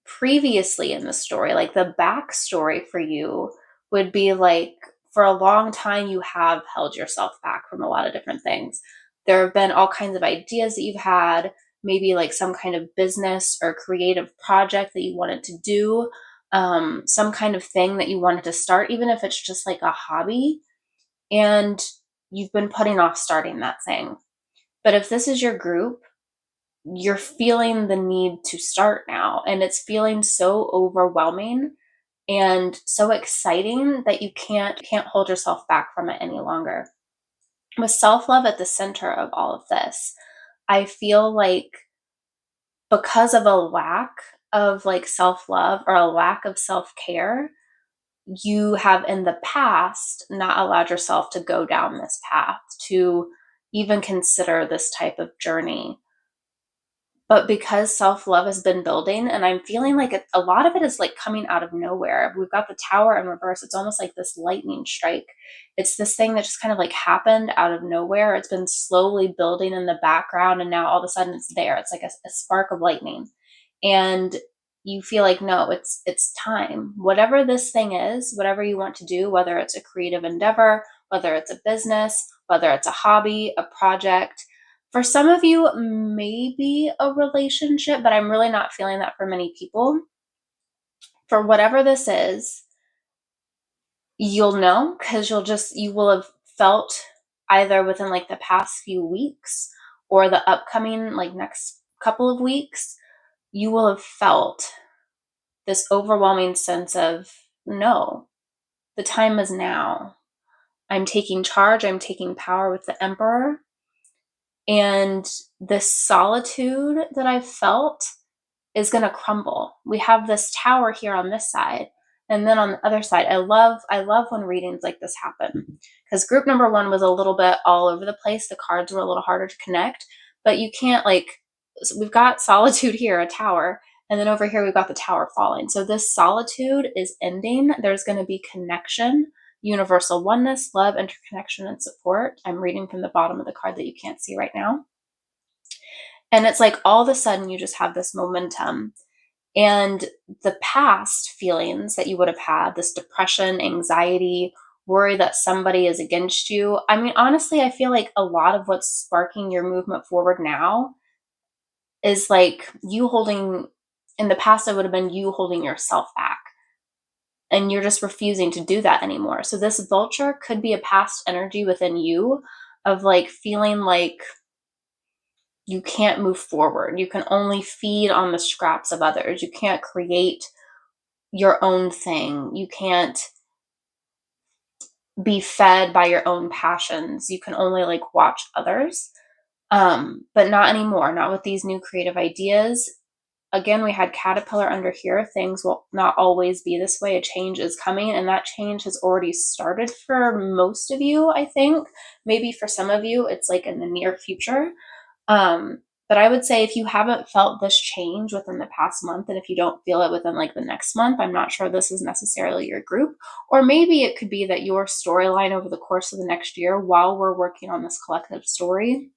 previously in the story, like the backstory for you would be like, for a long time, you have held yourself back from a lot of different things. There have been all kinds of ideas that you've had, maybe like some kind of business or creative project that you wanted to do, some kind of thing that you wanted to start, even if it's just like a hobby, and you've been putting off starting that thing. But if this is your group, you're feeling the need to start now, and it's feeling so overwhelming and so exciting that you can't hold yourself back from it any longer. With self-love at the center of all of this, I feel like because of a lack of like self-love or a lack of self-care, you have in the past not allowed yourself to go down this path, to even consider this type of journey. But because self-love has been building, and I'm feeling like a lot of it is like coming out of nowhere. We've got the Tower in reverse. It's almost like this lightning strike. It's this thing that just kind of like happened out of nowhere. It's been slowly building in the background, and now all of a sudden it's there. It's like a spark of lightning. And you feel like, no, it's time. Whatever this thing is, whatever you want to do, whether it's a creative endeavor, whether it's a business, whether it's a hobby, a project, for some of you, maybe a relationship, but I'm really not feeling that for many people. For whatever this is, you'll know, because you will have felt either within like the past few weeks or the upcoming like next couple of weeks, you will have felt this overwhelming sense of, no, the time is now. I'm taking charge. I'm taking power with the Emperor. And this solitude that I've felt is going to crumble. We have this tower here on this side, and then on the other side, I love when readings like this happen, because group number one was a little bit all over the place. The cards were a little harder to connect, but you can't like, we've got solitude here, a tower, and then over here we've got the tower falling. So this solitude is ending. There's going to be connection, universal oneness, love, interconnection, and support. I'm reading from the bottom of the card that you can't see right now. And it's like all of a sudden you just have this momentum, and the past feelings that you would have had, this depression, anxiety, worry that somebody is against you. I mean, honestly, I feel like a lot of what's sparking your movement forward now is like you holding, in the past, it would have been you holding yourself back. And you're just refusing to do that anymore. So this vulture could be a past energy within you of like feeling like you can't move forward. You can only feed on the scraps of others. You can't create your own thing. You can't be fed by your own passions. You can only like watch others. But not anymore, not with these new creative ideas. Again, we had caterpillar under here. Things will not always be this way. A change is coming, and that change has already started for most of you, I think. Maybe for some of you, it's like in the near future. But I would say if you haven't felt this change within the past month, and if you don't feel it within like the next month, I'm not sure this is necessarily your group. Or maybe it could be that your storyline over the course of the next year, while we're working on this collective story,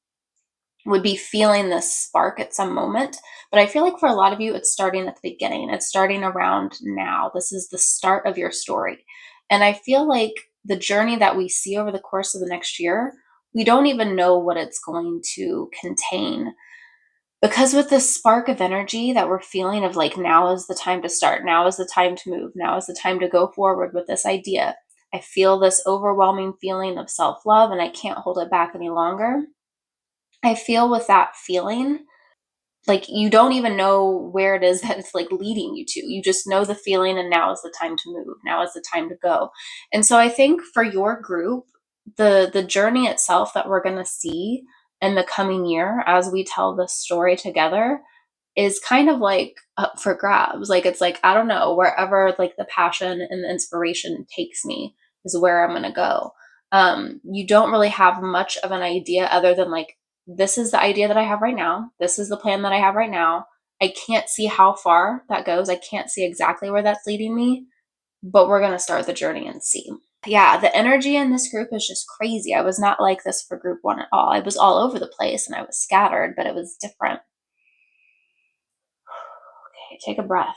would be feeling this spark at some moment. But I feel like for a lot of you, it's starting at the beginning. It's starting around now. This is the start of your story. And I feel like the journey that we see over the course of the next year, we don't even know what it's going to contain. Because with this spark of energy that we're feeling of like, now is the time to start, now is the time to move, now is the time to go forward with this idea, I feel this overwhelming feeling of self-love and I can't hold it back any longer. I feel with that feeling, like you don't even know where it is that it's like leading you to. You just know the feeling, and now is the time to move. Now is the time to go. And so I think for your group, the journey itself that we're going to see in the coming year as we tell this story together, is kind of like up for grabs. Like, it's like, I don't know, wherever like the passion and the inspiration takes me is where I'm going to go. You don't really have much of an idea other than like, this is the idea that I have right now. This is the plan that I have right now. I can't see how far that goes. I can't see exactly where that's leading me, but we're going to start the journey and see. Yeah, the energy in this group is just crazy. I was not like this for group one at all. I was all over the place and I was scattered, but it was different. Okay, take a breath.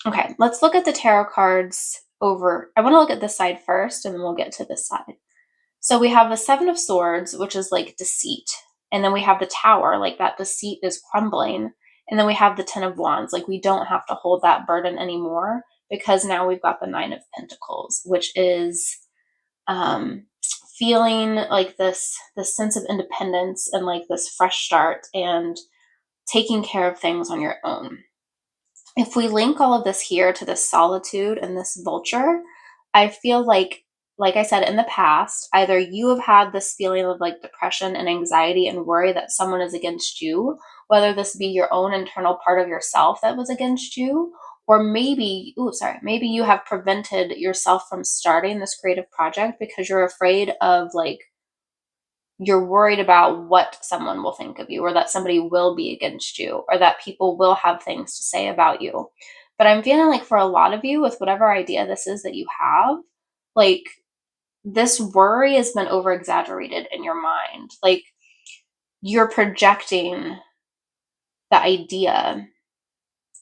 Okay, let's look at the tarot cards over. I want to look at this side first and then we'll get to this side. So we have the Seven of Swords, which is like deceit. And then we have the Tower, like that deceit is crumbling. And then we have the Ten of Wands, like we don't have to hold that burden anymore because now we've got the Nine of Pentacles, which is feeling like this sense of independence and like this fresh start and taking care of things on your own. If we link all of this here to this solitude and this vulture, I feel like I said in the past, either you have had this feeling of like depression and anxiety and worry that someone is against you, whether this be your own internal part of yourself that was against you, or maybe you have prevented yourself from starting this creative project because you're afraid of like, you're worried about what someone will think of you, or that somebody will be against you, or that people will have things to say about you. But I'm feeling like for a lot of you, with whatever idea this is that you have, like this worry has been over exaggerated in your mind. Like you're projecting the idea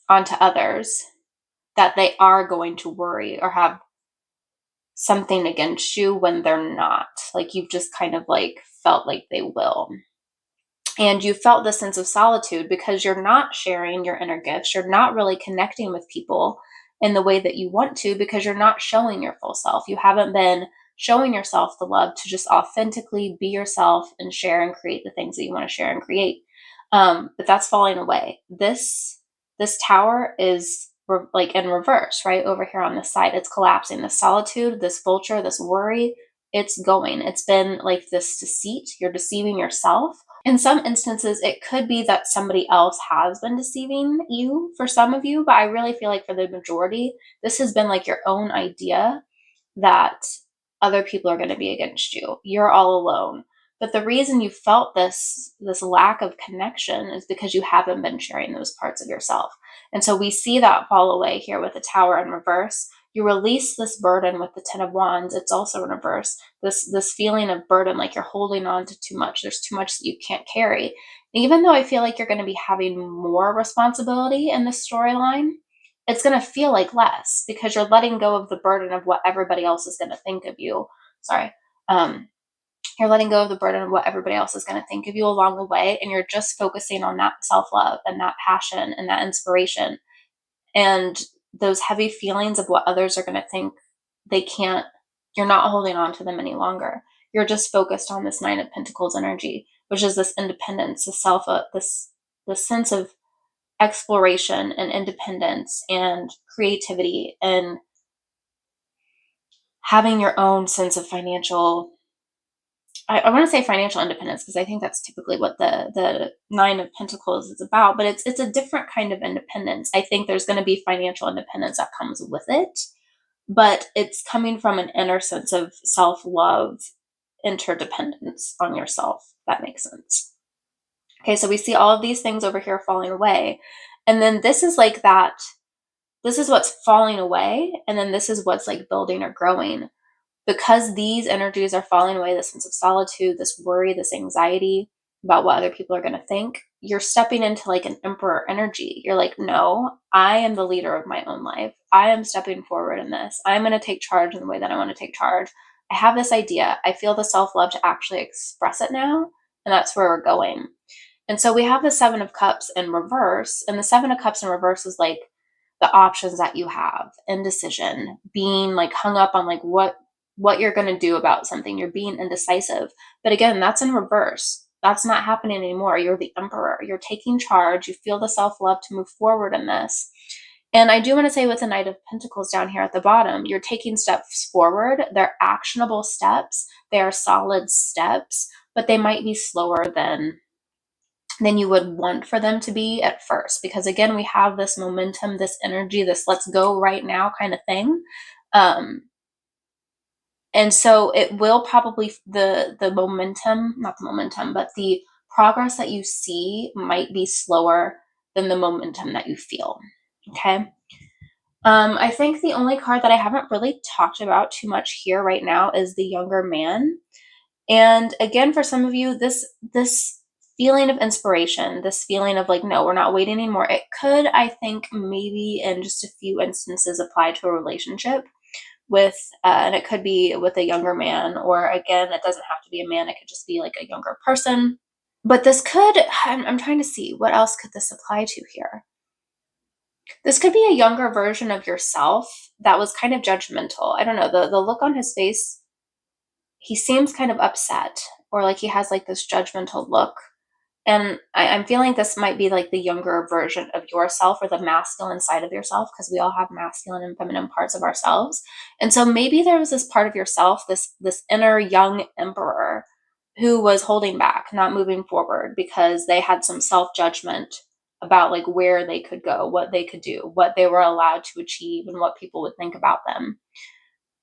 onto others that they are going to worry or have something against you when they're not. Like you've just kind of like felt like they will. And you felt this sense of solitude because you're not sharing your inner gifts. You're not really connecting with people in the way that you want to because you're not showing your full self. You haven't been showing yourself the love to just authentically be yourself and share and create the things that you want to share and create. But that's falling away. This tower is like in reverse, right over here on this side. It's collapsing. This solitude, this vulture, this worry, it's going. It's been like this deceit. You're deceiving yourself. In some instances, it could be that somebody else has been deceiving you for some of you, but I really feel like for the majority, this has been like your own idea that other people are going to be against you. You're all alone. But the reason you felt this lack of connection is because you haven't been sharing those parts of yourself. And so we see that fall away here with the Tower in reverse. You release this burden with the Ten of Wands. It's also in reverse. This feeling of burden, like you're holding on to too much. There's too much that you can't carry. And even though I feel like you're going to be having more responsibility in this storyline, it's going to feel like less because you're letting go of the burden of what everybody else is going to think of you. You're letting go of the burden of what everybody else is going to think of you along the way. And you're just focusing on that self-love and that passion and that inspiration. And those heavy feelings of what others are going to think, you're not holding on to them any longer. You're just focused on this Nine of Pentacles energy, which is this independence, this sense of exploration and independence and creativity and having your own sense of financial, I want to say financial independence because I think that's typically what the Nine of Pentacles is about, but it's a different kind of independence. I think there's going to be financial independence that comes with it, but it's coming from an inner sense of self-love, interdependence on yourself. That makes sense. Okay, so we see all of these things over here falling away. And then this is like that, this is what's falling away. And then this is what's like building or growing. Because these energies are falling away, this sense of solitude, this worry, this anxiety about what other people are going to think, you're stepping into like an emperor energy. You're like, no, I am the leader of my own life. I am stepping forward in this. I'm going to take charge in the way that I want to take charge. I have this idea. I feel the self-love to actually express it now. And that's where we're going. And so we have the Seven of Cups in reverse. And the Seven of Cups in reverse is like the options that you have, indecision, being like hung up on like what you're going to do about something. You're being indecisive. But again, that's in reverse. That's not happening anymore. You're the emperor. You're taking charge. You feel the self-love to move forward in this. And I do want to say with the Knight of Pentacles down here at the bottom, you're taking steps forward. They're actionable steps. They are solid steps, but they might be slower than than you would want for them to be at first. Because again, we have this momentum, this energy, this let's go right now kind of thing. And so it will probably, the momentum, not the momentum, but the progress that you see might be slower than the momentum that you feel. Okay. I think the only card that I haven't really talked about too much here right now is the younger man. And again, for some of you, this feeling of inspiration, this feeling of like, no, we're not waiting anymore. It could, I think, maybe in just a few instances apply to a relationship with, and it could be with a younger man, or again, it doesn't have to be a man. It could just be like a younger person. But this could, I'm trying to see what else could this apply to here. This could be a younger version of yourself that was kind of judgmental. I don't know, the look on his face, he seems kind of upset, or like he has like this judgmental look. And I'm feeling this might be like the younger version of yourself, or the masculine side of yourself, because we all have masculine and feminine parts of ourselves. And so maybe there was this part of yourself, this inner young emperor, who was holding back, not moving forward, because they had some self-judgment about like where they could go, what they could do, what they were allowed to achieve, and what people would think about them.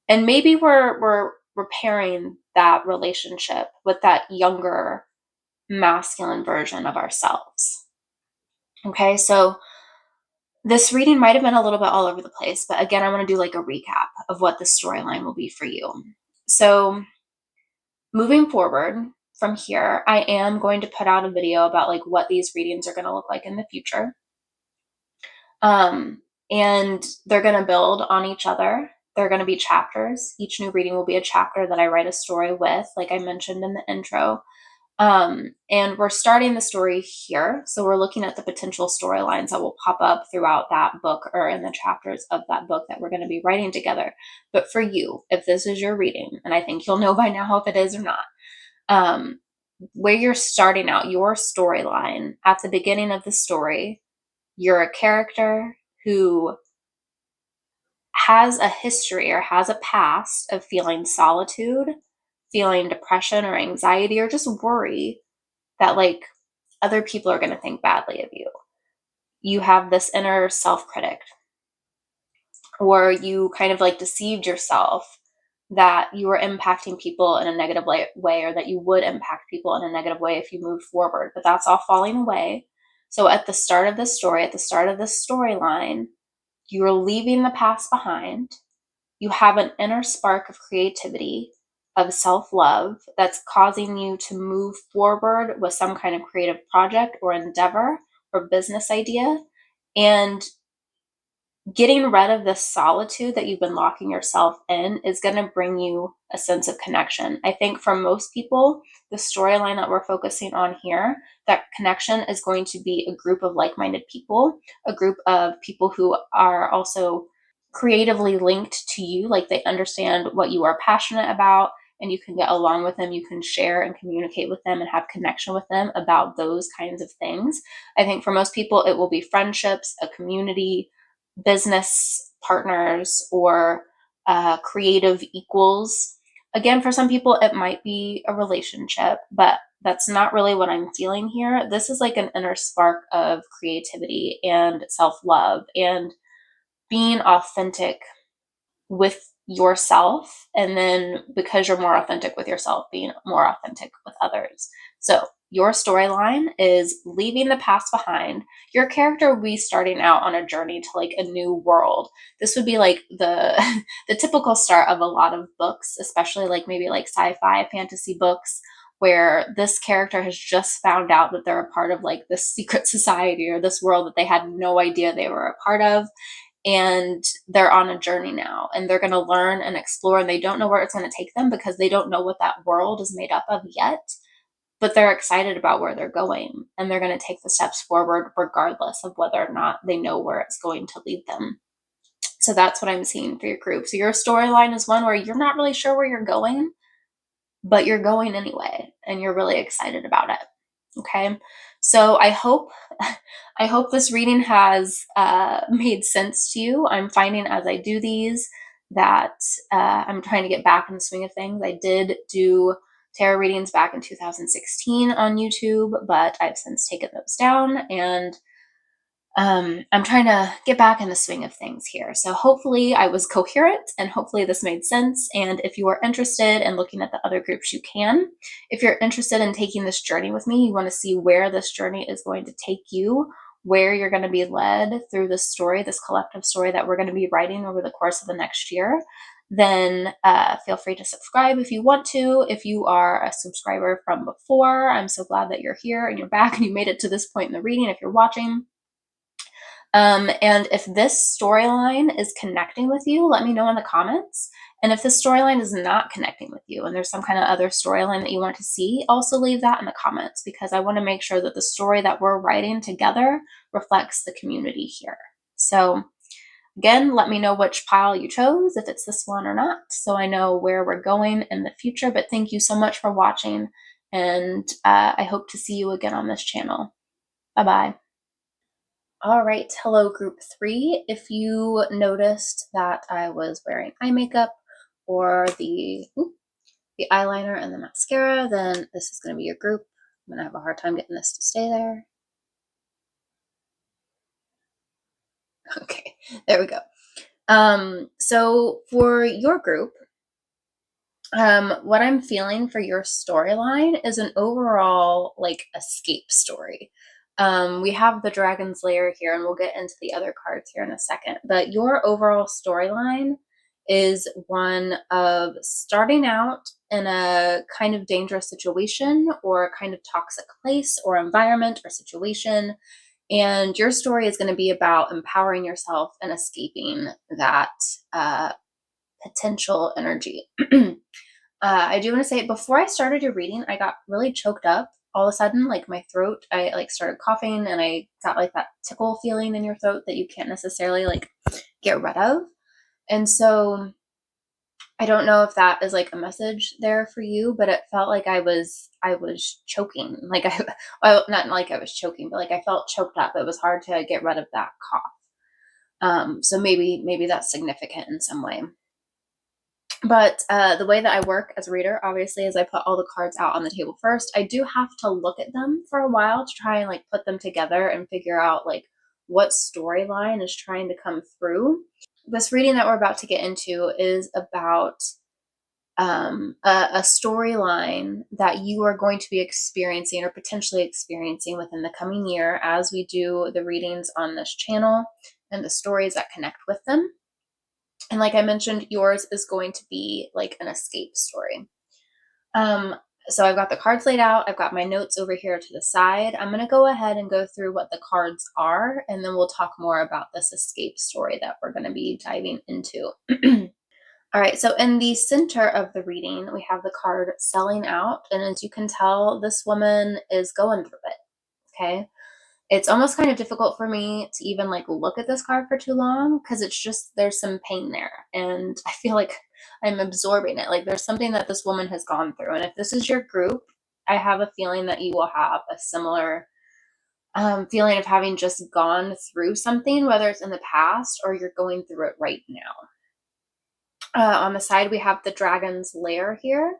And maybe we're repairing that relationship with that younger masculine version of ourselves. Okay, so this reading might have been a little bit all over the place, but again, I want to do like a recap of what the storyline will be for you. So moving forward from here, I am going to put out a video about like what these readings are going to look like in the future. And they're going to build on each other. They're going to be chapters. Each new reading will be a chapter that I write a story with, like I mentioned in the intro. And we're starting the story here. So we're looking at the potential storylines that will pop up throughout that book, or in the chapters of that book that we're going to be writing together. But for you, if this is your reading, and I think you'll know by now if it is or not, where you're starting out, your storyline at the beginning of the story, you're a character who has a history or has a past of feeling solitude, feeling depression or anxiety, or just worry that like other people are going to think badly of you. You have this inner self-critic, or you kind of like deceived yourself that you were impacting people in a negative way, or that you would impact people in a negative way if you moved forward. But that's all falling away. So at the start of this story, at the start of this storyline, you're leaving the past behind. You have an inner spark of creativity, of self-love, that's causing you to move forward with some kind of creative project or endeavor or business idea. And getting rid of this solitude that you've been locking yourself in is going to bring you a sense of connection. I think for most people, the storyline that we're focusing on here, that connection is going to be a group of like-minded people, a group of people who are also creatively linked to you, like they understand what you are passionate about, and you can get along with them. You can share and communicate with them and have connection with them about those kinds of things. I think for most people, it will be friendships, a community, business partners, or creative equals. Again, for some people, it might be a relationship, but that's not really what I'm feeling here. This is like an inner spark of creativity and self-love and being authentic with yourself, and then because you're more authentic with yourself, being more authentic with others. So your storyline is leaving the past behind. Your character will be starting out on a journey to like a new world. This would be like the the typical start of a lot of books, especially like maybe like sci-fi fantasy books, where this character has just found out that they're a part of like this secret society or this world that they had no idea they were a part of, and they're on a journey now, and they're going to learn and explore, and they don't know where it's going to take them because they don't know what that world is made up of yet, but they're excited about where they're going, and they're going to take the steps forward regardless of whether or not they know where it's going to lead them. So that's what I'm seeing for your group. So your storyline is one where you're not really sure where you're going, but you're going anyway, and you're really excited about it. Okay, so I hope this reading has made sense to you. I'm finding as I do these that I'm trying to get back in the swing of things. I did do tarot readings back in 2016 on YouTube, but I've since taken those down, and I'm trying to get back in the swing of things here. So hopefully I was coherent and hopefully this made sense. And if you are interested in looking at the other groups, you can. If you're interested in taking this journey with me, you want to see where this journey is going to take you, where you're going to be led through this story, this collective story that we're going to be writing over the course of the next year, then feel free to subscribe if you want to. If you are a subscriber from before, I'm so glad that you're here and you're back and you made it to this point in the reading if you're watching. And if this storyline is connecting with you, let me know in the comments. And if this storyline is not connecting with you and there's some kind of other storyline that you want to see, also leave that in the comments, because I want to make sure that the story that we're writing together reflects the community here. So again, let me know which pile you chose, if it's this one or not, so I know where we're going in the future. But thank you so much for watching, and I hope to see you again on this channel. Bye-bye. All right, hello group 3. If you noticed that I was wearing eye makeup or the eyeliner and the mascara, then this is going to be your group. I'm going to have a hard time getting this to stay there. Okay, there we go. So for your group, what I'm feeling for your storyline is an overall like escape story. We have the Dragon's Lair here, and we'll get into the other cards here in a second, but your overall storyline is one of starting out in a kind of dangerous situation or a kind of toxic place or environment or situation, and your story is going to be about empowering yourself and escaping that potential energy. I do want to say, before I started your reading, I got really choked up all of a sudden, like my throat, I like started coughing and I got like that tickle feeling in your throat that you can't necessarily like get rid of. And so I don't know if that is like a message there for you, but it felt like I was choking. Like well, not like I was choking, but like I felt choked up. It was hard to get rid of that cough. So maybe that's significant in some way. But the way that I work as a reader, obviously, is I put all the cards out on the table first. I do have to look at them for a while to try and like put them together and figure out like what storyline is trying to come through. This reading that we're about to get into is about a storyline that you are going to be experiencing or potentially experiencing within the coming year as we do the readings on this channel and the stories that connect with them. And like I mentioned, yours is going to be like an escape story. So I've got the cards laid out. I've got my notes over here to the side. I'm going to go ahead and go through what the cards are, and then we'll talk more about this escape story that we're going to be diving into. All right, so in the center of the reading, we have the card Selling Out. And as you can tell, this woman is going through it, okay? It's almost kind of difficult for me to even like look at this card for too long, because it's just, there's some pain there and I feel like I'm absorbing it. Like there's something that this woman has gone through, and if this is your group, I have a feeling that you will have a similar feeling of having just gone through something, whether it's in the past or you're going through it right now. On the side, we have the Dragon's Lair here.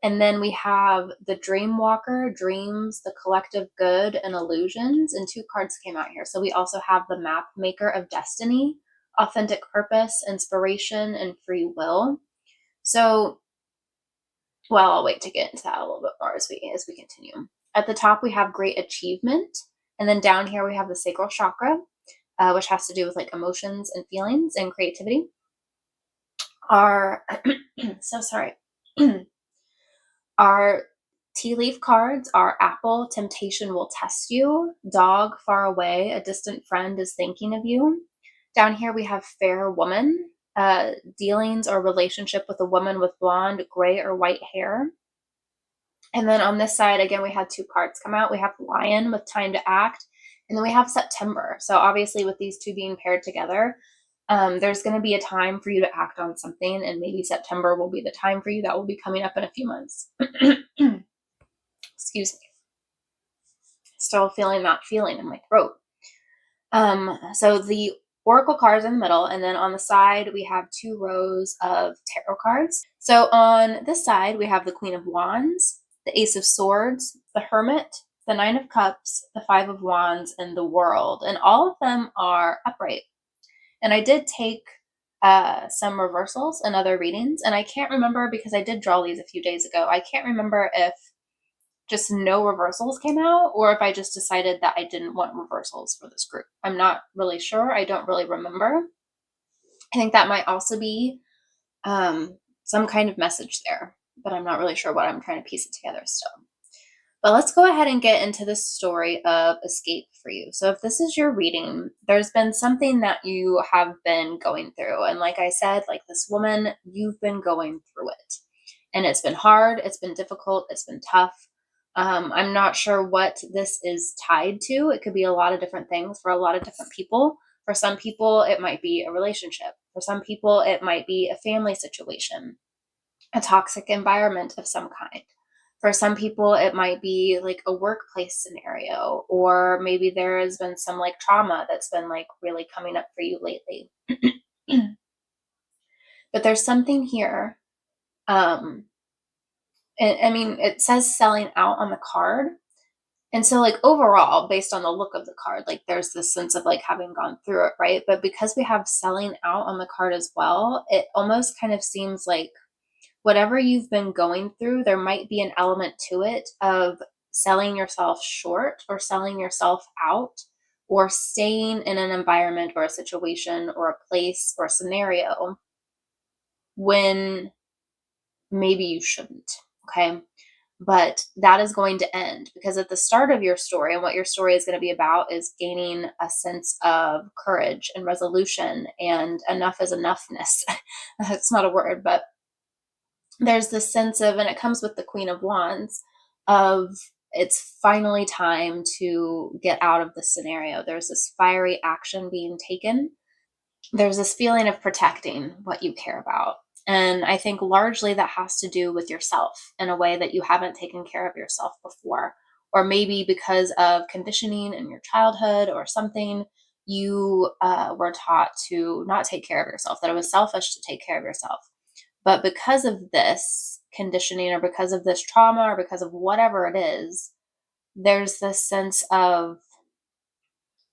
And then we have the Dreamwalker, Dreams, the Collective Good, and Illusions. And 2 cards came out here. So we also have the Map Maker of Destiny, Authentic Purpose, Inspiration, and Free Will. So, well, I'll wait to get into that a little bit more as we continue. At the top, we have Great Achievement. And then down here, we have the Sacral Chakra, which has to do with like emotions and feelings and creativity. Our, so sorry. Our tea leaf cards are Apple, Temptation Will Test You, Dog, Far Away, A Distant Friend is Thinking of You. Down here we have Fair Woman, dealings or relationship with a woman with blonde, gray, or white hair. And then on this side, again, we had 2 cards come out. We have Lion with Time to Act, and then we have September. So obviously with these 2 being paired together, there's going to be a time for you to act on something, and maybe September will be the time for you. That will be coming up in a few months. Excuse me. Still feeling that feeling in my throat. So the oracle cards in the middle, and then on the side we have 2 rows of tarot cards. So on this side we have the Queen of Wands, the Ace of Swords, the Hermit, the Nine of Cups, the Five of Wands, and the World, and all of them are upright. And I did take some reversals in other readings, and I can't remember, because I did draw these a few days ago, I can't remember if just no reversals came out or if I just decided that I didn't want reversals for this group. I'm not really sure. I don't really remember. I think that might also be some kind of message there, but I'm not really sure what. I'm trying to piece it together still. But let's go ahead and get into this story of escape for you. So if this is your reading, there's been something that you have been going through. And like I said, like this woman, you've been going through it. And it's been hard, it's been difficult, it's been tough. I'm not sure what this is tied to. It could be a lot of different things for a lot of different people. For some people, it might be a relationship. For some people, it might be a family situation, a toxic environment of some kind. For some people, it might be like a workplace scenario, or maybe there has been some like trauma that's been like really coming up for you lately. But there's something here. I mean, it says selling out on the card. And so, like, overall, based on the look of the card, like, there's this sense of like having gone through it, right? But because we have selling out on the card as well, it almost kind of seems like whatever you've been going through, there might be an element to it of selling yourself short or selling yourself out or staying in an environment or a situation or a place or a scenario when maybe you shouldn't. Okay. But that is going to end, because at the start of your story, and what your story is going to be about, is gaining a sense of courage and resolution and enough is enoughness. It's not a word, but there's this sense of, and it comes with the Queen of Wands, of it's finally time to get out of this scenario. There's this fiery action being taken. There's this feeling of protecting what you care about. And I think largely that has to do with yourself in a way that you haven't taken care of yourself before. Or maybe because of conditioning in your childhood or something, you were taught to not take care of yourself, that it was selfish to take care of yourself. But because of this conditioning, or because of this trauma, or because of whatever it is, there's this sense of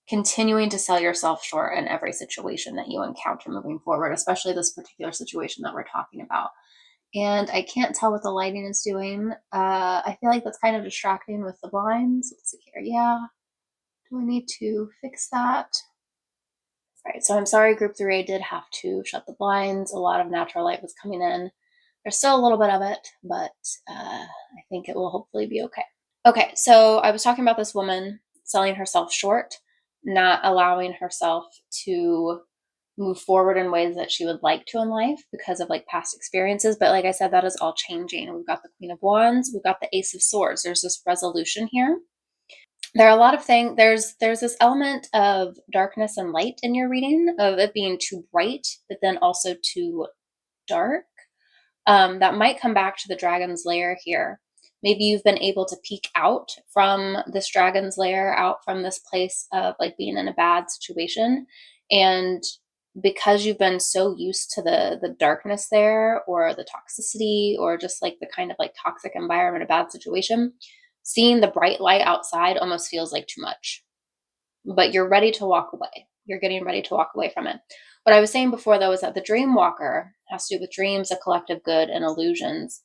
continuing to sell yourself short in every situation that you encounter moving forward, especially this particular situation that we're talking about. And I can't tell what the lighting is doing. I feel like that's kind of distracting with the blinds. Let's see here. Yeah. Do I need to fix that? All right. So I'm sorry, group 3, I did have to shut the blinds. A lot of natural light was coming in. There's still a little bit of it, but I think it will hopefully be okay. Okay, so I was talking about this woman selling herself short, not allowing herself to move forward in ways that she would like to in life because of like past experiences. But like I said, that is all changing. We've got the Queen of Wands, we've got the Ace of Swords. There's this resolution here. There are a lot of things. There's this element of darkness and light in your reading, of it being too bright, but then also too dark. That might come back to the dragon's lair here. Maybe you've been able to peek out from this dragon's lair, out from this place of like being in a bad situation. And because you've been so used to the darkness there, or the toxicity, or just like the kind of like toxic environment, a bad situation, seeing the bright light outside almost feels like too much. But you're ready to walk away. You're getting ready to walk away from it. What I was saying before, though, is that the dream walker has to do with dreams, a collective good, and illusions.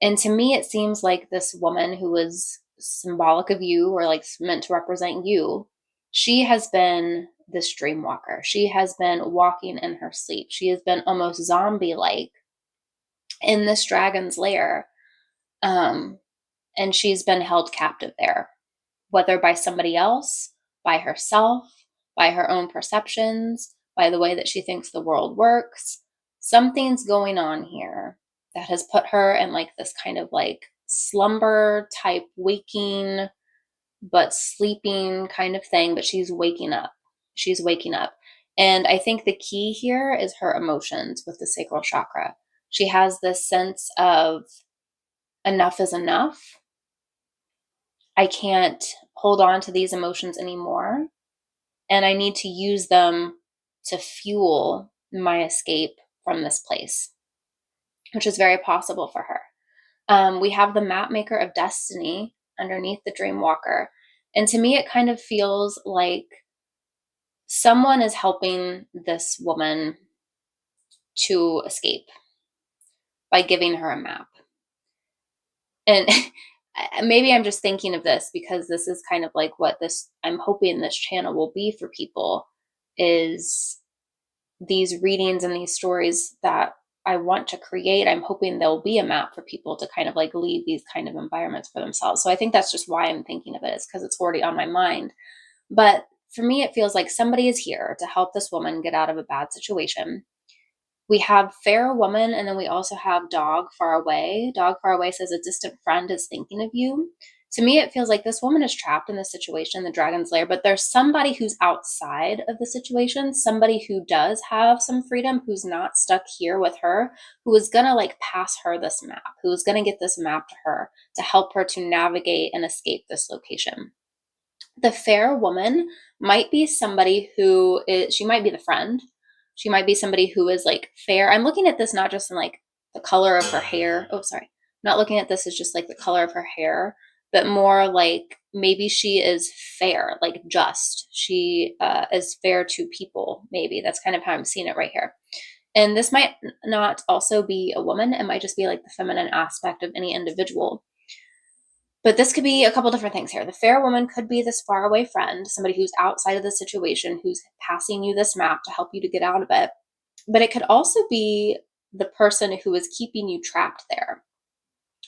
And to me, it seems like this woman who was symbolic of you, or like meant to represent you, she has been this dream walker. She has been walking in her sleep. She has been almost zombie-like in this dragon's lair. And she's been held captive there, whether by somebody else, by herself, by her own perceptions, by the way that she thinks the world works. Something's going on here that has put her in like this kind of like slumber type, waking but sleeping kind of thing, but she's waking up. She's waking up. And I think the key here is her emotions with the sacral chakra. She has this sense of enough is enough. I can't hold on to these emotions anymore, and I need to use them to fuel my escape from this place, which is very possible for her. We have the map maker of destiny underneath the dream walker. And to me, it kind of feels like someone is helping this woman to escape by giving her a map. And maybe I'm just thinking of this because this is kind of like what I'm hoping this channel will be for people, is these readings and these stories that I want to create. I'm hoping there'll be a map for people to kind of like leave these kind of environments for themselves. So I think that's just why I'm thinking of it, is because it's already on my mind. But for me, it feels like somebody is here to help this woman get out of a bad situation. We have fair woman, and then we also have dog far away. Dog far away says a distant friend is thinking of you. To me, it feels like this woman is trapped in this situation, the dragon's lair, but there's somebody who's outside of the situation, somebody who does have some freedom, who's not stuck here with her, who is going to like pass her this map, who is going to get this map to her to help her to navigate and escape this location. The fair woman might be somebody she might be the friend. She might be somebody who is like fair. I'm looking at this not just in like the color of her hair. Oh, sorry. I'm not looking at this as just like the color of her hair, but more like maybe she is fair, like just. She is fair to people, maybe. That's kind of how I'm seeing it right here. And this might not also be a woman. It might just be like the feminine aspect of any individual. But this could be a couple different things here. The fair woman could be this faraway friend, somebody who's outside of the situation, who's passing you this map to help you to get out of it. But it could also be the person who is keeping you trapped there,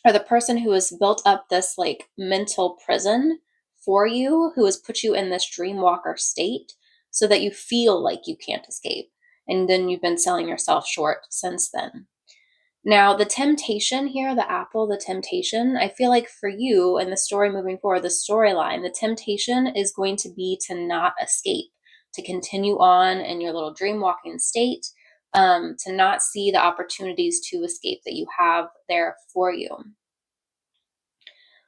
or the person who has built up this like mental prison for you, who has put you in this dream walker state so that you feel like you can't escape. And then you've been selling yourself short since then. Now, the temptation here, the apple, the temptation, I feel like for you and the story moving forward, the storyline, the temptation is going to be to not escape, to continue on in your little dream walking state, to not see the opportunities to escape that you have there for you.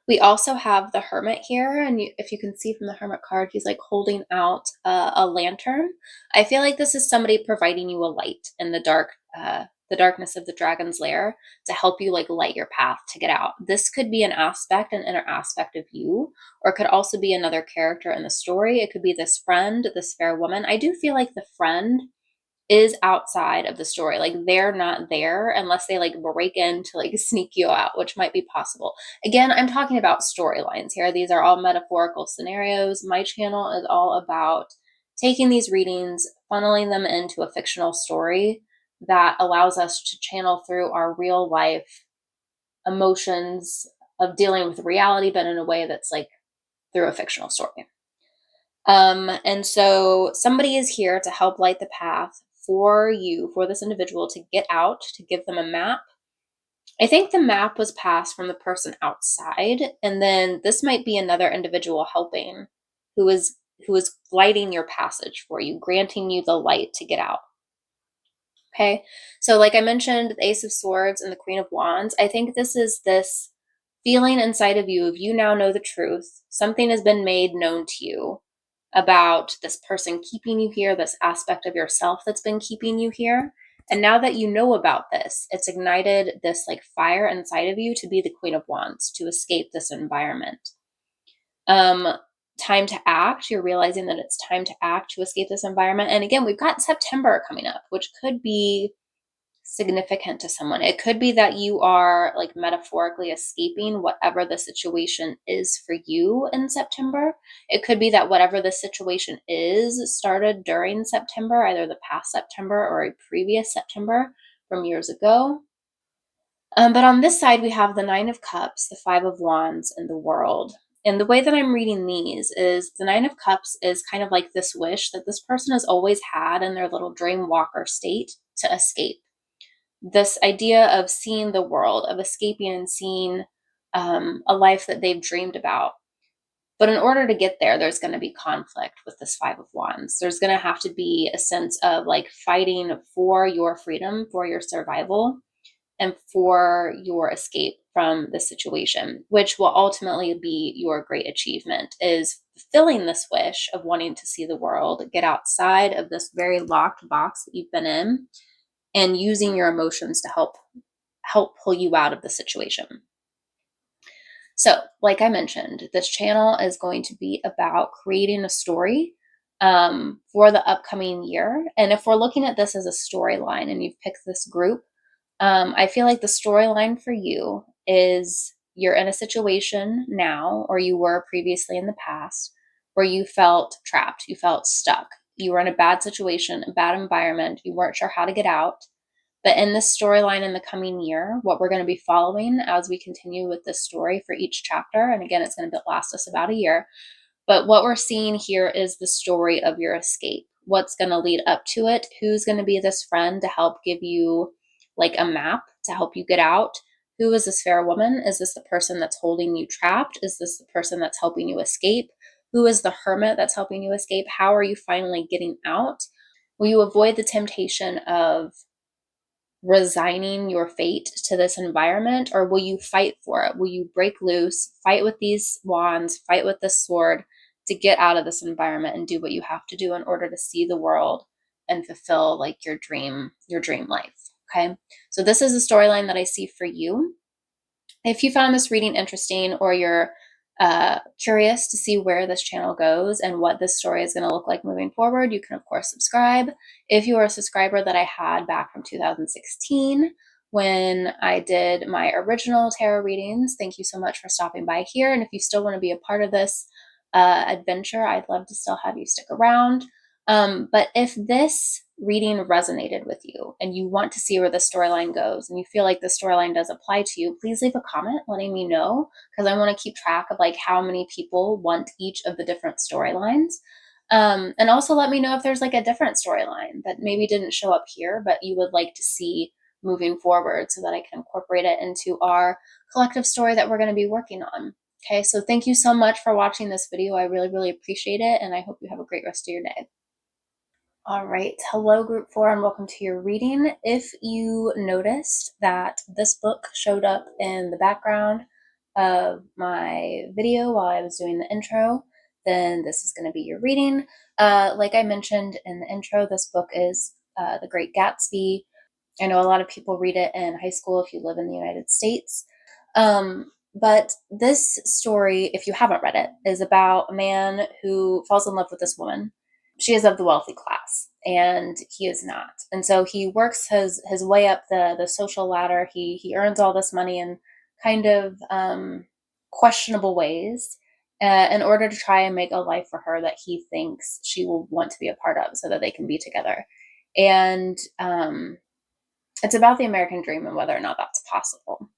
We also have the hermit here, and if you can see from the hermit card, he's like holding out a lantern. I feel like this is somebody providing you a light in the darkness of the dragon's lair to help you like light your path to get out. This could be an inner aspect of you, or it could also be another character in the story. It could be this friend, this fair woman. I do feel like the friend is outside of the story. Like they're not there unless they like break in to like sneak you out, which might be possible. Again, I'm talking about storylines here. These are all metaphorical scenarios. My channel is all about taking these readings, funneling them into a fictional story that allows us to channel through our real life emotions of dealing with reality, but in a way that's like through a fictional story. And so somebody is here to help light the path for you, for this individual to get out, to give them a map. I think the map was passed from the person outside, and then this might be another individual helping who is lighting your passage for you, granting you the light to get out. Okay, so like I mentioned, the Ace of Swords and the Queen of Wands, I think this is this feeling inside of you now know the truth. Something has been made known to you about this person keeping you here, this aspect of yourself that's been keeping you here. And now that you know about this, it's ignited this like fire inside of you to be the Queen of Wands, to escape this environment. Time to act. You're realizing that it's time to act to escape this environment. And again, we've got September coming up, which could be significant to someone. It could be that you are like metaphorically escaping whatever the situation is for you in September. It could be that whatever the situation is started during September, either the past September or a previous September from years ago. But on this side, we have the Nine of Cups, the Five of Wands, and the World. And the way that I'm reading these is the Nine of Cups is kind of like this wish that this person has always had in their little dream walker state to escape. This idea of seeing the world, of escaping and seeing a life that they've dreamed about. But in order to get there, there's going to be conflict with this Five of Wands. There's going to have to be a sense of like fighting for your freedom, for your survival, and for your escape from the situation, which will ultimately be your great achievement, is fulfilling this wish of wanting to see the world, get outside of this very locked box that you've been in, and using your emotions to help pull you out of the situation. So, like I mentioned, this channel is going to be about creating a story for the upcoming year. And if we're looking at this as a storyline and you've picked this group, I feel like the storyline for you is you're in a situation now, or you were previously in the past, where you felt trapped, you felt stuck, you were in a bad situation, a bad environment, you weren't sure how to get out. But in this storyline in the coming year, what we're going to be following as we continue with this story for each chapter, and again, it's going to last us about a year, but what we're seeing here is the story of your escape. What's going to lead up to it? Who's going to be this friend to help give you like a map to help you get out? Who is this fair woman? Is this the person that's holding you trapped? Is this the person that's helping you escape? Who is the hermit that's helping you escape? How are you finally getting out? Will you avoid the temptation of resigning your fate to this environment, or will you fight for it? Will you break loose, fight with these wands, fight with this sword to get out of this environment and do what you have to do in order to see the world and fulfill like your dream life? Okay, so this is the storyline that I see for you. If you found this reading interesting, or you're curious to see where this channel goes and what this story is going to look like moving forward, you can of course subscribe. If you are a subscriber that I had back from 2016 when I did my original tarot readings, thank you so much for stopping by here. And if you still want to be a part of this adventure, I'd love to still have you stick around. But if this reading resonated with you and you want to see where the storyline goes and you feel like the storyline does apply to you, please leave a comment letting me know, because I want to keep track of like how many people want each of the different storylines. And also let me know if there's like a different storyline that maybe didn't show up here, but you would like to see moving forward so that I can incorporate it into our collective story that we're going to be working on. Okay, so thank you so much for watching this video. I really, really appreciate it, and I hope you have a great rest of your day. All right, hello group 4 and welcome to your reading. If you noticed that this book showed up in the background of my video while I was doing the intro, then this is going to be your reading. Like I mentioned in the intro, this book is The Great Gatsby. I know a lot of people read it in high school if you live in the United States. But this story, if you haven't read it, is about a man who falls in love with this woman. She is of the wealthy class and he is not. And so he works his way up the social ladder. He earns all this money in kind of questionable ways in order to try and make a life for her that he thinks she will want to be a part of so that they can be together. And it's about the American dream and whether or not that's possible.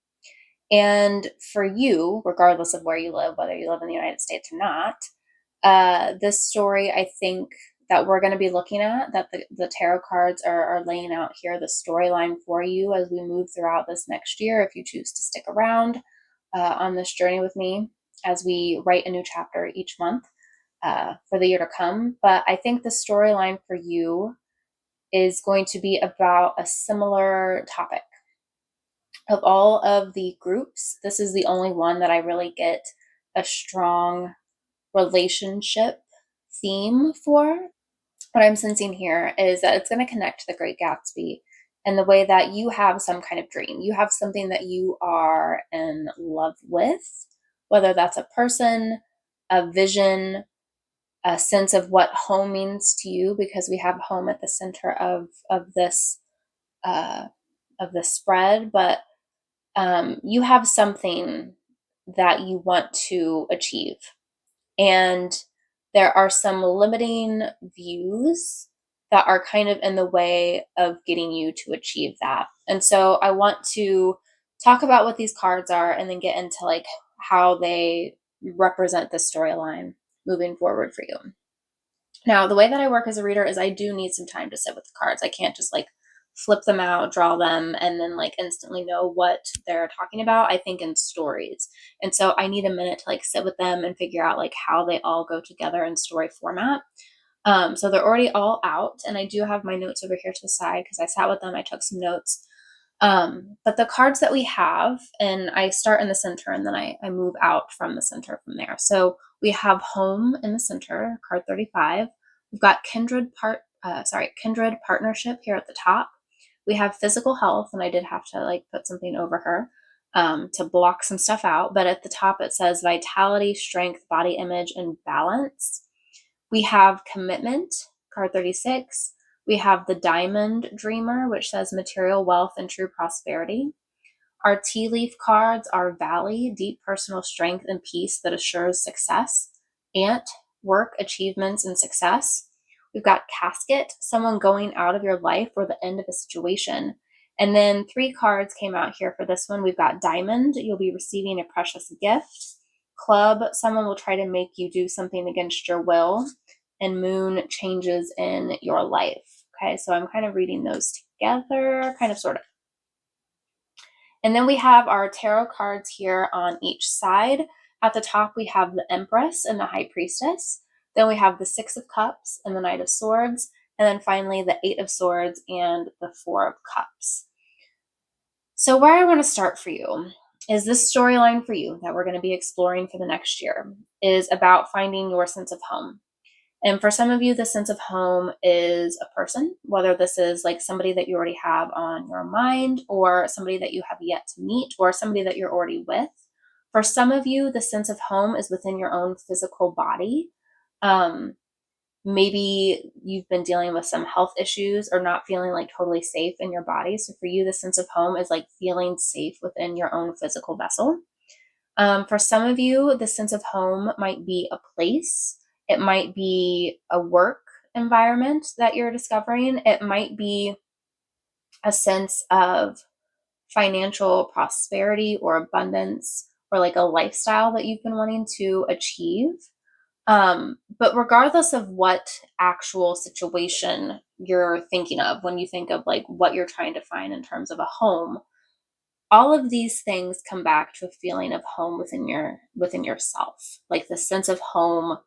And for you, regardless of where you live, whether you live in the United States or not, this story, I think, that we're going to be looking at, that the tarot cards are laying out here, the storyline for you as we move throughout this next year, if you choose to stick around on this journey with me as we write a new chapter each month for the year to come. But I think the storyline for you is going to be about a similar topic. Of all of the groups, this is the only one that I really get a strong relationship theme for. What I'm sensing here is that it's going to connect to The Great Gatsby and the way that you have some kind of dream. You have something that you are in love with, whether that's a person, a vision, a sense of what home means to you, because we have home at the center of this spread. But you have something that you want to achieve. And there are some limiting views that are kind of in the way of getting you to achieve that. And so I want to talk about what these cards are and then get into like how they represent the storyline moving forward for you. Now, the way that I work as a reader is I do need some time to sit with the cards. I can't just like flip them out, draw them, and then like instantly know what they're talking about. I think in stories. And so I need a minute to like sit with them and figure out like how they all go together in story format. So they're already all out, and I do have my notes over here to the side because I sat with them, I took some notes. But the cards that we have, and I start in the center and then I move out from the center from there. So We have home in the center, card 35. We've got kindred partnership here at the top. We have physical health, and I did have to like put something over her to block some stuff out. But at the top it says vitality, strength, body image, and balance. We have commitment, card 36. We have the diamond dreamer, which says material wealth and true prosperity. Our tea leaf cards are Valley, deep personal strength and peace that assures success. Ant, work, achievements, and success. We've got Casket, someone going out of your life or the end of a situation. And then 3 cards came out here for this one. We've got Diamond, you'll be receiving a precious gift. Club, someone will try to make you do something against your will. And Moon, changes in your life. Okay, so I'm kind of reading those together, kind of sort of. And then we have our tarot cards here on each side. At the top, we have the Empress and the High Priestess. Then we have the Six of Cups and the Knight of Swords. And then finally, the Eight of Swords and the Four of Cups. So where I want to start for you is this storyline for you that we're going to be exploring for the next year is about finding your sense of home. And for some of you, the sense of home is a person, whether this is like somebody that you already have on your mind or somebody that you have yet to meet or somebody that you're already with. For some of you, the sense of home is within your own physical body. Maybe you've been dealing with some health issues or not feeling like totally safe in your body. So for you, the sense of home is like feeling safe within your own physical vessel. For some of you, the sense of home might be a place. It might be a work environment that you're discovering. It might be a sense of financial prosperity or abundance or like a lifestyle that you've been wanting to achieve. But regardless of what actual situation you're thinking of when you think of like what you're trying to find in terms of a home, all of these things come back to a feeling of home within yourself, like the sense of home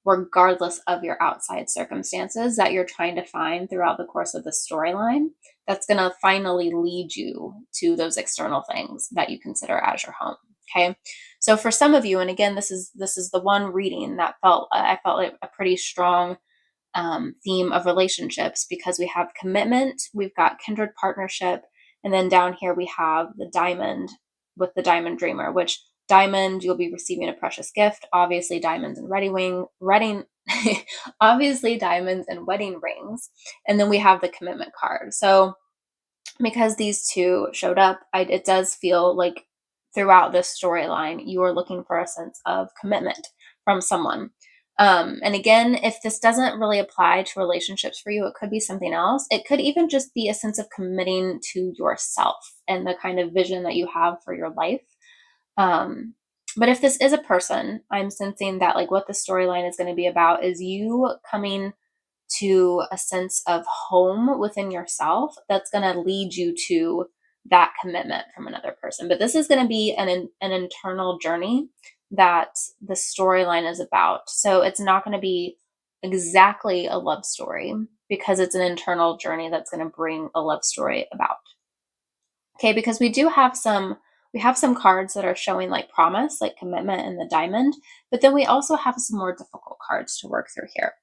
regardless of your outside circumstances that you're trying to find throughout the course of the storyline. That's going to finally lead you to those external things that you consider as your home. Okay, so for some of you, and again, this is the one reading that I felt like a pretty strong theme of relationships, because we have commitment, we've got kindred partnership, and then down here we have the diamond with the diamond dreamer, which diamond, you'll be receiving a precious gift. Obviously diamonds and obviously diamonds and wedding rings. And then we have the commitment card. So because these two showed up, it does feel like throughout this storyline, you are looking for a sense of commitment from someone. And again, if this doesn't really apply to relationships for you, it could be something else. It could even just be a sense of committing to yourself and the kind of vision that you have for your life. But if this is a person, I'm sensing that like what the storyline is going to be about is you coming to a sense of home within yourself that's going to lead you to that commitment from another person. But this is going to be an internal journey that the storyline is about. So it's not going to be exactly a love story because it's an internal journey that's going to bring a love story about. Okay, because we have some cards that are showing like promise, like commitment and the diamond, but then we also have some more difficult cards to work through here.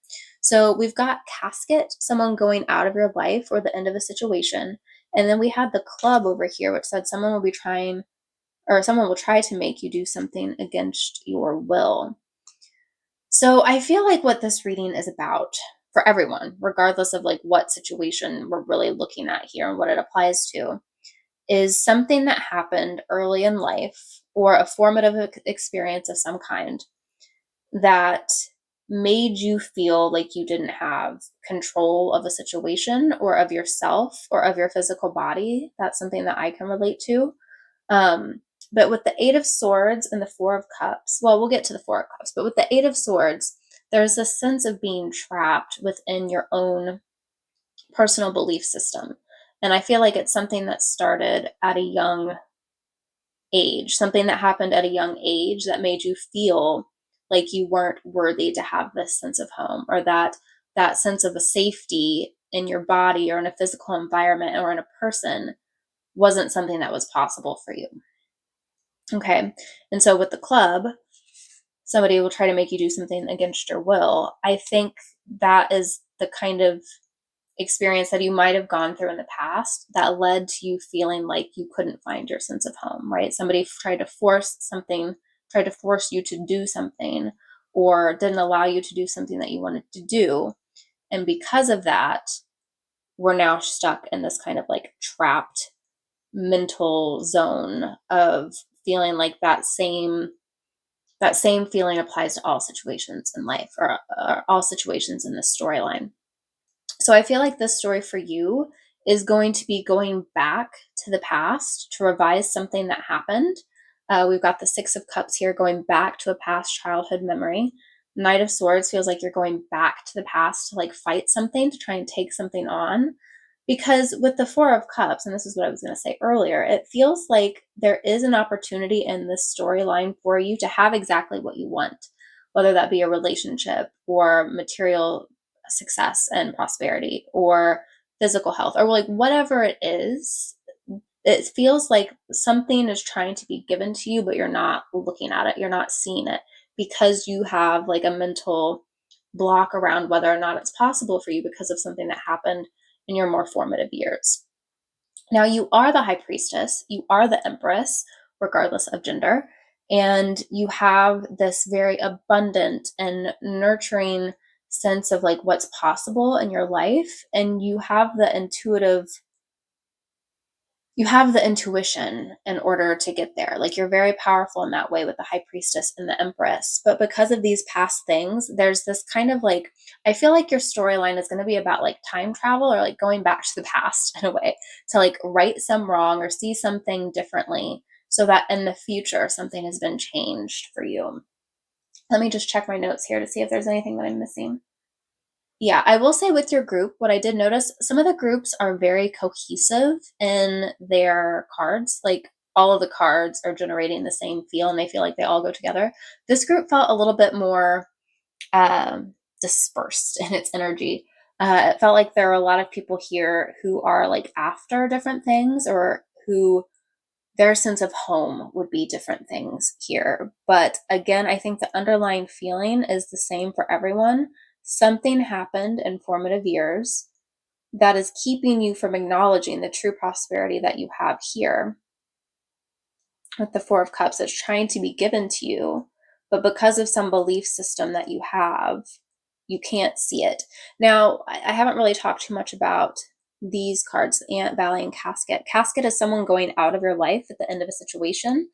So we've got casket, someone going out of your life or the end of a situation. And then we had the club over here, which said someone will try to make you do something against your will. So I feel like what this reading is about for everyone, regardless of like what situation we're really looking at here and what it applies to, is something that happened early in life or a formative experience of some kind that made you feel like you didn't have control of a situation or of yourself or of your physical body. That's something that I can relate to. But with the Eight of Swords and the Four of Cups, well, we'll get to the Four of Cups, but with the Eight of Swords, there's a sense of being trapped within your own personal belief system. And I feel like it's something that started at a young age, something that happened at a young age that made you feel like you weren't worthy to have this sense of home, or that sense of a safety in your body or in a physical environment or in a person wasn't something that was possible for you. Okay. And so with the club, somebody will try to make you do something against your will. I think that is the kind of experience that you might have gone through in the past that led to you feeling like you couldn't find your sense of home, right? Somebody tried to force you to do something, or didn't allow you to do something that you wanted to do. And because of that, we're now stuck in this kind of like trapped mental zone of feeling like that same feeling applies to all situations in life, or all situations in this storyline. So I feel like this story for you is going to be going back to the past to revise something that happened. We've got the Six of Cups here, going back to a past childhood memory. Knight of Swords feels like you're going back to the past to like fight something, to try and take something on. Because with the Four of Cups, and this is what I was going to say earlier, it feels like there is an opportunity in this storyline for you to have exactly what you want, whether that be a relationship or material success and prosperity, or physical health, or like whatever it is. It feels like something is trying to be given to you, but you're not looking at it, you're not seeing it, because you have like a mental block around whether or not it's possible for you because of something that happened in your more formative years. Now, you are the High Priestess, you are the Empress, regardless of gender, and you have this very abundant and nurturing sense of like what's possible in your life, and you have the intuition in order to get there. Like, you're very powerful in that way with the High Priestess and the Empress. But because of these past things, there's this kind of like, I feel like your storyline is going to be about like time travel, or like going back to the past in a way, to like right some wrong or see something differently, so that in the future something has been changed for you. Let me just check my notes here to see if there's anything that I'm missing. Yeah, I will say with your group, what I did notice, some of the groups are very cohesive in their cards. Like, all of the cards are generating the same feel and they feel like they all go together. This group felt a little bit more dispersed in its energy. It felt like there are a lot of people here who are like after different things, or who their sense of home would be different things here. But again, I think the underlying feeling is the same for everyone. Something happened in formative years that is keeping you from acknowledging the true prosperity that you have here. With the Four of Cups, it's trying to be given to you, but because of some belief system that you have, you can't see it. Now, I haven't really talked too much about these cards, Ant, Valley, and Casket. Casket is someone going out of your life at the end of a situation.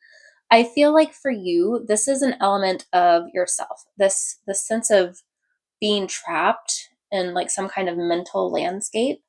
I feel like for you, this is an element of yourself. This sense of being trapped in like some kind of mental landscape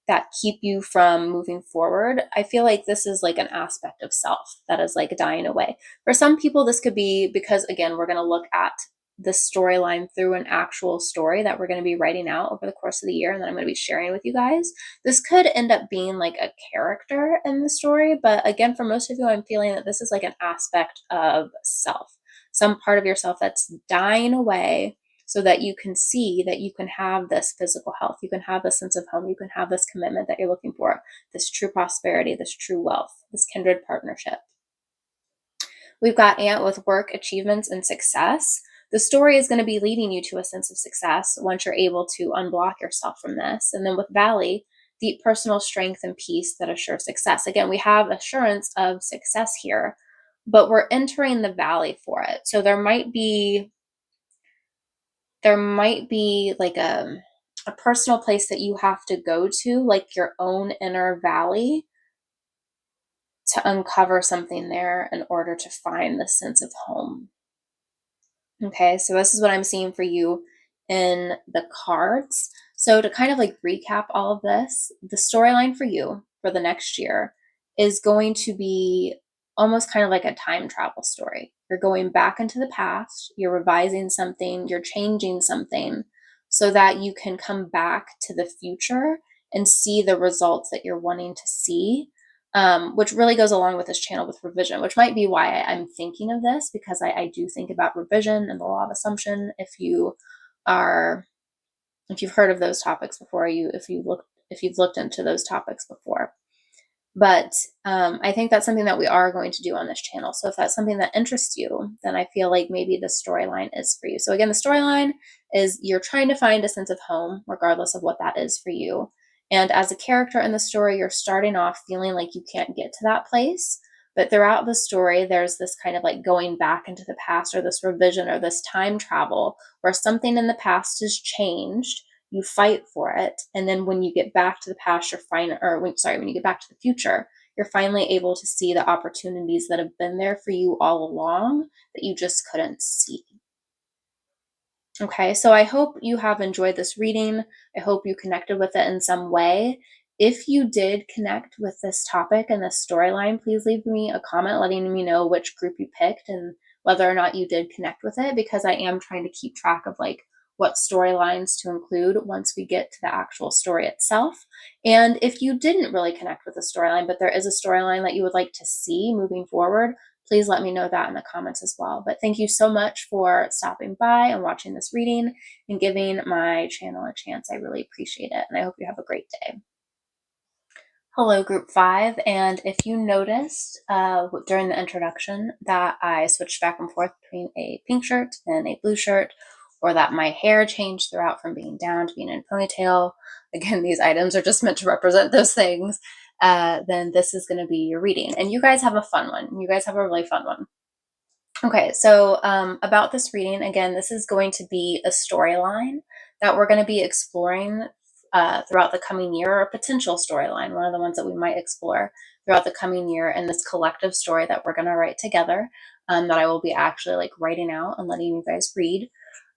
that keep you from moving forward. I feel like this is like an aspect of self that is like dying away. For some people, this could be because, again, we're going to look at the storyline through an actual story that we're going to be writing out over the course of the year, and then I'm going to be sharing with you guys. This could end up being like a character in the story, but again, for most of you, I'm feeling that this is like an aspect of self, some part of yourself that's dying away, so that you can see that you can have this physical health, you can have this sense of home, you can have this commitment that you're looking for, this true prosperity, this true wealth, this kindred partnership. We've got Ant with work, achievements, and success. The story is going to be leading you to a sense of success once you're able to unblock yourself from this. And then with Valley, deep personal strength and peace that assure success. Again, we have assurance of success here, but we're entering the valley for it. So there might be like a personal place that you have to go to, like your own inner valley, to uncover something there in order to find the sense of home. Okay, so this is what I'm seeing for you in the cards. So to kind of like recap all of this, the storyline for you for the next year is going to be almost kind of like a time travel story. You're going back into the past, you're revising something, you're changing something, so that you can come back to the future and see the results that you're wanting to see, which really goes along with this channel with revision, which might be why I'm thinking of this, because I do think about revision and the law of assumption. If you've heard of those topics before, if you've looked into those topics before. But I think that's something that we are going to do on this channel. So if that's something that interests you, then I feel like maybe the storyline is for you. So again, the storyline is you're trying to find a sense of home, regardless of what that is for you. And as a character in the story, you're starting off feeling like you can't get to that place. But throughout the story, there's this kind of like going back into the past, or this revision, or this time travel where something in the past has changed. You fight for it, and then when you get back to the past, you're fine, or when you get back to the future, you're finally able to see the opportunities that have been there for you all along that you just couldn't see. Okay, so I hope you have enjoyed this reading. I hope you connected with it in some way. If you did connect with this topic and this storyline, please leave me a comment letting me know which group you picked and whether or not you did connect with it, because I am trying to keep track of like what storylines to include once we get to the actual story itself. And if you didn't really connect with the storyline, but there is a storyline that you would like to see moving forward, please let me know that in the comments as well. But thank you so much for stopping by and watching this reading and giving my channel a chance. I really appreciate it, and I hope you have a great day. Hello, Group 5, and if you noticed during the introduction that I switched back and forth between a pink shirt and a blue shirt, or that my hair changed throughout from being down to being in a ponytail, again, these items are just meant to represent those things, then this is going to be your reading. And you guys have a fun one. You guys have a really fun one. Okay, so about this reading, again, this is going to be a storyline that we're going to be exploring throughout the coming year, or a potential storyline, one of the ones that we might explore throughout the coming year in this collective story that we're going to write together, that I will be actually like writing out and letting you guys read.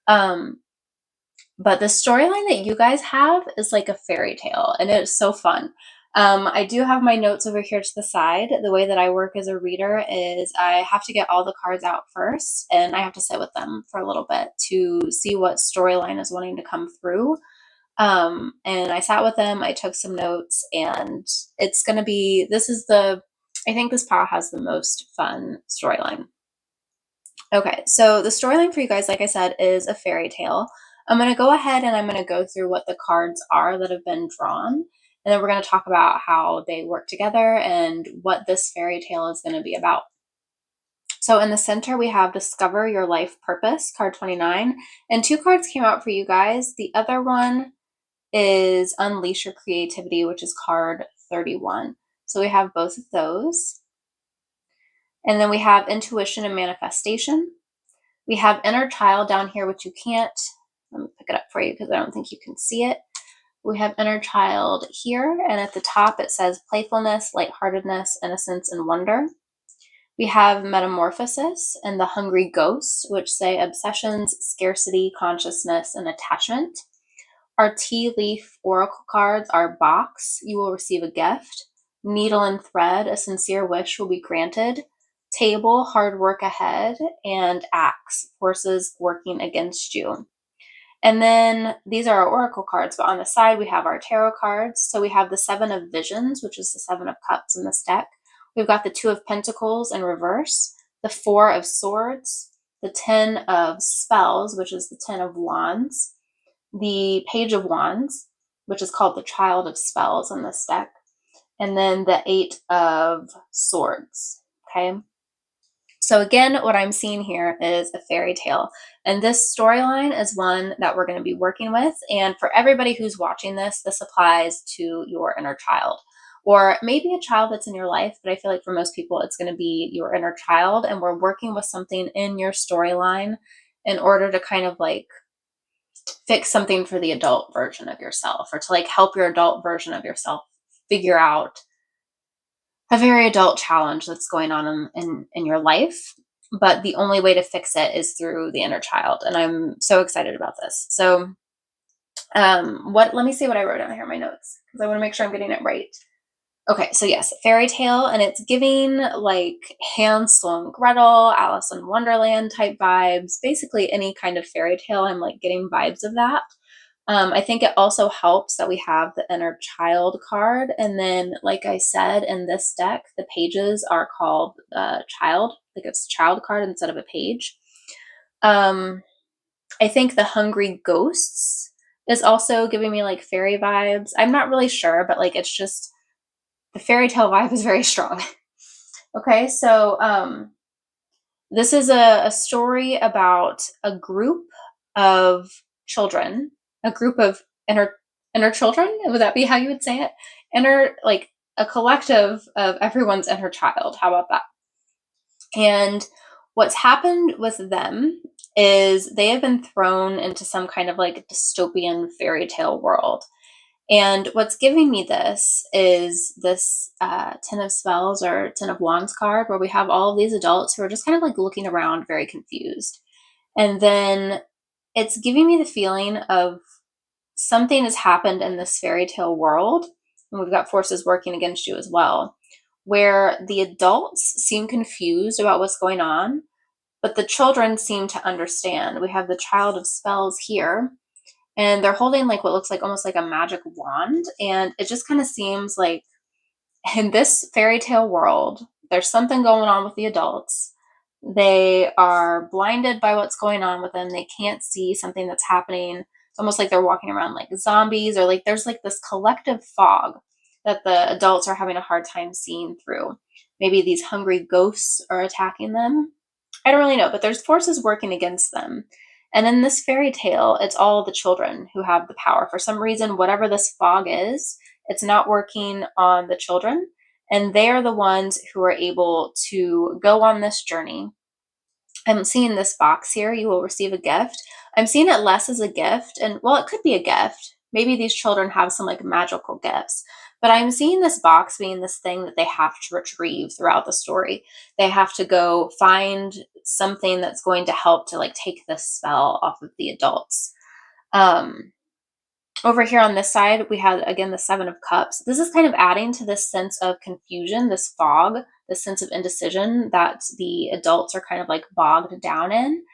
But the storyline that you guys have is like a fairy tale, and it's so fun. I do have my notes over here to the side. The way that I work as a reader is I have to get all the cards out first, and I have to sit with them for a little bit to see what storyline is wanting to come through. And I sat with them, I took some notes, and it's going to be, I think this pile has the most fun storyline. Okay, so the storyline for you guys, like I said, is a fairy tale. I'm going to go ahead and I'm going to go through what the cards are that have been drawn, and then we're going to talk about how they work together and what this fairy tale is going to be about. So in the center, we have Discover Your Life Purpose, card 29, and two cards came out for you guys. The other one is Unleash Your Creativity, which is card 31. So we have both of those. And then we have Intuition and Manifestation. We have Inner Child down here, which you can't, let me pick it up for you because I don't think you can see it. We have Inner Child here, and at the top it says Playfulness, Lightheartedness, Innocence, and Wonder. We have Metamorphosis and the Hungry Ghost, which say Obsessions, Scarcity, Consciousness, and Attachment. Our tea leaf oracle cards are Box, You Will Receive a Gift. Needle and Thread, A Sincere Wish Will Be Granted. Table, Hard Work Ahead. And Axe, Forces Working Against You. And then these are our oracle cards, but on the side we have our tarot cards. So we have the Seven of Visions, which is the Seven of Cups in this deck. We've got the Two of Pentacles in reverse, the Four of Swords, the Ten of Spells, which is the Ten of Wands, the Page of Wands, which is called the Child of Spells in this deck, and then the Eight of Swords. Okay. So again, what I'm seeing here is a fairy tale, and this storyline is one that we're going to be working with. And for everybody who's watching this, this applies to your inner child, or maybe a child that's in your life. But I feel like for most people, it's going to be your inner child, and we're working with something in your storyline in order to kind of like fix something for the adult version of yourself, or to like help your adult version of yourself figure out a very adult challenge that's going on in your life. But the only way to fix it is through the inner child. And I'm so excited about this. So let me see what I wrote down here in my notes, because I want to make sure I'm getting it right. Okay, so yes, fairy tale, and it's giving like Hansel and Gretel, Alice in Wonderland type vibes. Basically any kind of fairy tale, I'm like getting vibes of that. I think it also helps that we have the inner child card. And then, like I said, in this deck, the pages are called child, like it's a child card instead of a page. I think the Hungry Ghosts is also giving me like fairy vibes. I'm not really sure, but like it's just the fairy tale vibe is very strong. Okay, so this is a story about a group of children, a group of inner children. Would that be how you would say it? Inner, like a collective of everyone's inner child. How about that? And what's happened with them is they have been thrown into some kind of like dystopian fairy tale world. And what's giving me this is this Ten of Spells or Ten of Wands card, where we have all of these adults who are just kind of like looking around very confused. And then it's giving me the feeling of something has happened in this fairy tale world, and we've got forces working against you as well, where the adults seem confused about what's going on, but the children seem to understand. We have the Child of Spells here, and they're holding like what looks like almost like a magic wand, and it just kind of seems like in this fairy tale world there's something going on with the adults. They are blinded by what's going on with them. They can't see something that's happening. It's almost like they're walking around like zombies, or like there's like this collective fog that the adults are having a hard time seeing through. Maybe these hungry ghosts are attacking them. I don't really know, but there's forces working against them. And in this fairy tale, it's all the children who have the power. For some reason, whatever this fog is, it's not working on the children. And they are the ones who are able to go on this journey. I'm seeing this box here, you will receive a gift. I'm seeing it less as a gift, and well, it could be a gift. Maybe these children have some like magical gifts, but I'm seeing this box being this thing that they have to retrieve throughout the story. They have to go find something that's going to help to like take this spell off of the adults. Um, Over here on this side, we had again the Seven of Cups. This is kind of adding to this sense of confusion, this fog, this sense of indecision that the adults are kind of like bogged down in.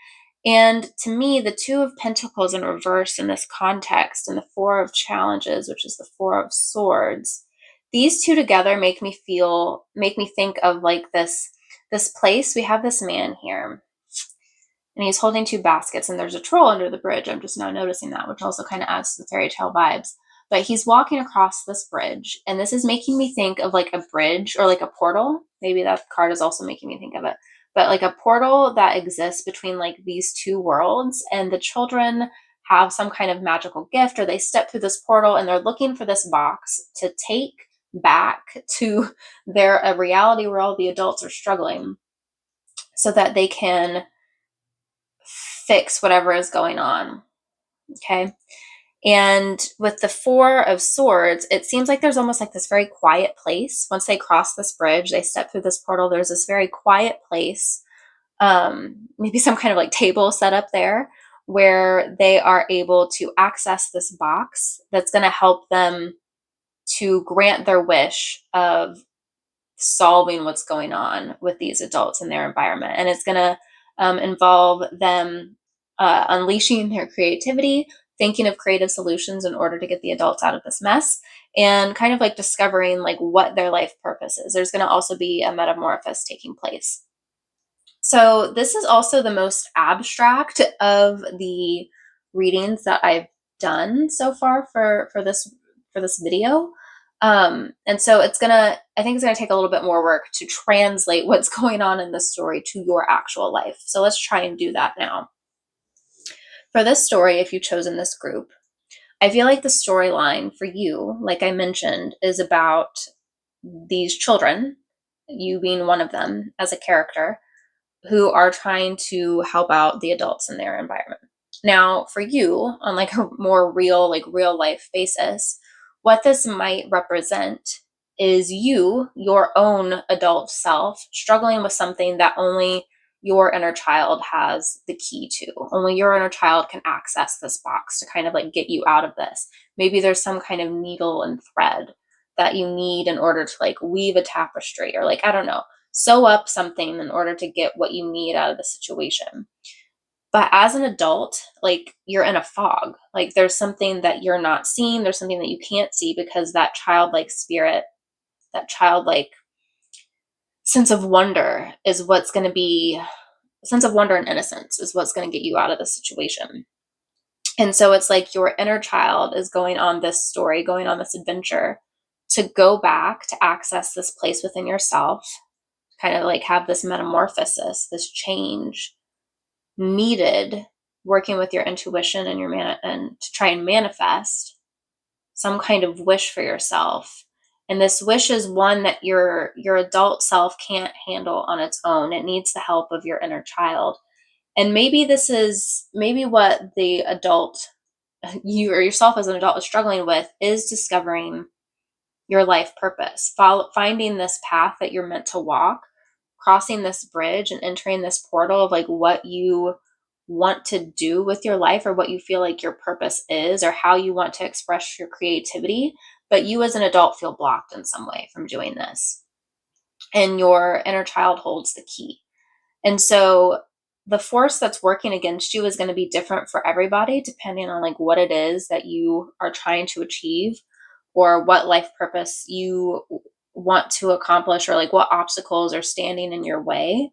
And to me, the Two of Pentacles in reverse in this context, and the Four of Challenges, which is the Four of Swords, these two together make me think of like this place. We have this man here, and he's holding two baskets, and there's a troll under the bridge. I'm just now noticing that, which also kind of adds to the fairy tale vibes. But he's walking across this bridge, and this is making me think of like a bridge or like a portal. Maybe that card is also making me think of it. But like a portal that exists between like these two worlds, and the children have some kind of magical gift, or they step through this portal and they're looking for this box to take back to their reality where all the adults are struggling, so that they can fix whatever is going on. Okay. And with the Four of Swords, it seems like there's almost like this very quiet place. Once they cross this bridge, they step through this portal, there's this very quiet place, maybe some kind of like table set up there, where they are able to access this box that's going to help them to grant their wish of solving what's going on with these adults in their environment. And it's going to involve them unleashing their creativity, thinking of creative solutions in order to get the adults out of this mess, and kind of like discovering like what their life purpose is. There's going to also be a metamorphosis taking place. So this is also the most abstract of the readings that I've done so far for this video. And so I think it's gonna take a little bit more work to translate what's going on in this story to your actual life. So let's try and do that now. For this story, if you've chosen this group, I feel like the storyline for you, like I mentioned, is about these children, you being one of them as a character, who are trying to help out the adults in their environment. Now, for you, on like a more real life basis, what this might represent is you, your own adult self, struggling with something that only your inner child has the key to. Only your inner child can access this box to kind of like get you out of this. Maybe there's some kind of needle and thread that you need in order to like weave a tapestry, or like, I don't know, sew up something in order to get what you need out of the situation. But as an adult, like, you're in a fog. Like, there's something that you're not seeing, there's something that you can't see, because that childlike spirit, that childlike sense of wonder is what's going to be, sense of wonder and innocence is what's going to get you out of the situation. And so it's like your inner child is going on this story, going on this adventure to go back to access this place within yourself, kind of like have this metamorphosis, this change needed, working with your intuition and and to try and manifest some kind of wish for yourself. And this wish is one that your adult self can't handle on its own. It needs the help of your inner child. And maybe this is maybe what the adult, you or yourself as an adult, is struggling with, is discovering your life purpose, finding this path that you're meant to walk, crossing this bridge and entering this portal of like what you want to do with your life, or what you feel like your purpose is, or how you want to express your creativity. But you as an adult feel blocked in some way from doing this. And your inner child holds the key. And so the force that's working against you is going to be different for everybody, depending on like what it is that you are trying to achieve, or what life purpose you want to accomplish, or like what obstacles are standing in your way.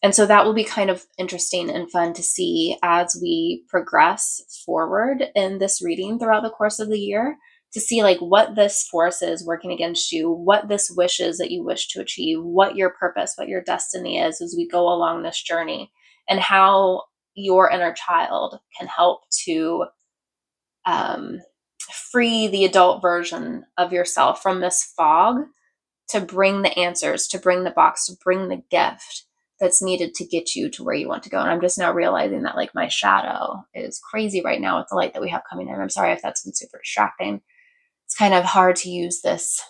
And so that will be kind of interesting and fun to see as we progress forward in this reading throughout the course of the year, to see like what this force is working against you, what this wish is that you wish to achieve, what your purpose, what your destiny is as we go along this journey, and how your inner child can help to free the adult version of yourself from this fog, to bring the answers, to bring the box, to bring the gift that's needed to get you to where you want to go. And I'm just now realizing that like my shadow is crazy right now with the light that we have coming in. I'm sorry if that's been super distracting. It's kind of hard to use this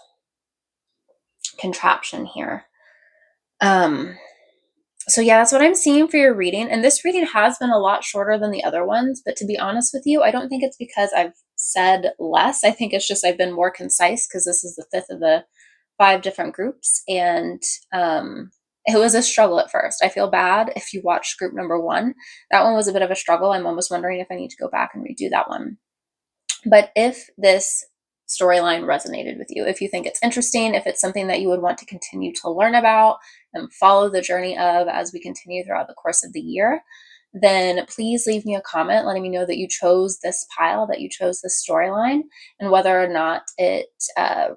contraption here. So yeah, that's what I'm seeing for your reading. And this reading has been a lot shorter than the other ones, but to be honest with you, I don't think it's because I've said less. I think it's just I've been more concise, because this is the fifth of the 5 different groups. And it was a struggle at first. I feel bad if you watched group number 1. That one was a bit of a struggle. I'm almost wondering if I need to go back and redo that one. But if this storyline resonated with you, if you think it's interesting, if it's something that you would want to continue to learn about and follow the journey of as we continue throughout the course of the year, then please leave me a comment letting me know that you chose this pile, that you chose this storyline, and whether or not it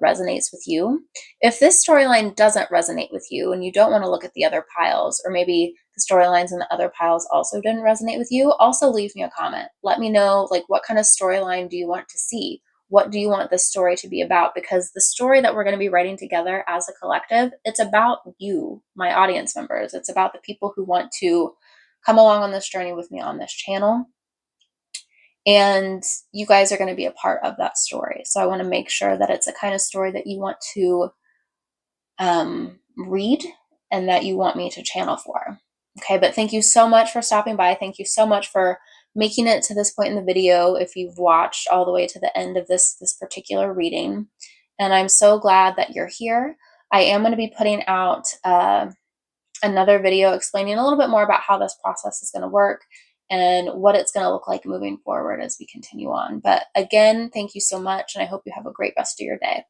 resonates with you. If this storyline doesn't resonate with you and you don't want to look at the other piles, or maybe the storylines in the other piles also didn't resonate with you, also leave me a comment. Let me know like what kind of storyline do you want to see? What do you want this story to be about? Because the story that we're going to be writing together as a collective, it's about you, my audience members. It's about the people who want to come along on this journey with me on this channel. And you guys are going to be a part of that story. So I want to make sure that it's a kind of story that you want to read and that you want me to channel for. Okay, but thank you so much for stopping by. Thank you so much for making it to this point in the video, if you've watched all the way to the end of this particular reading. And I'm so glad that you're here. I am going to be putting out another video explaining a little bit more about how this process is going to work and what it's going to look like moving forward as we continue on. But again, thank you so much, and I hope you have a great rest of your day.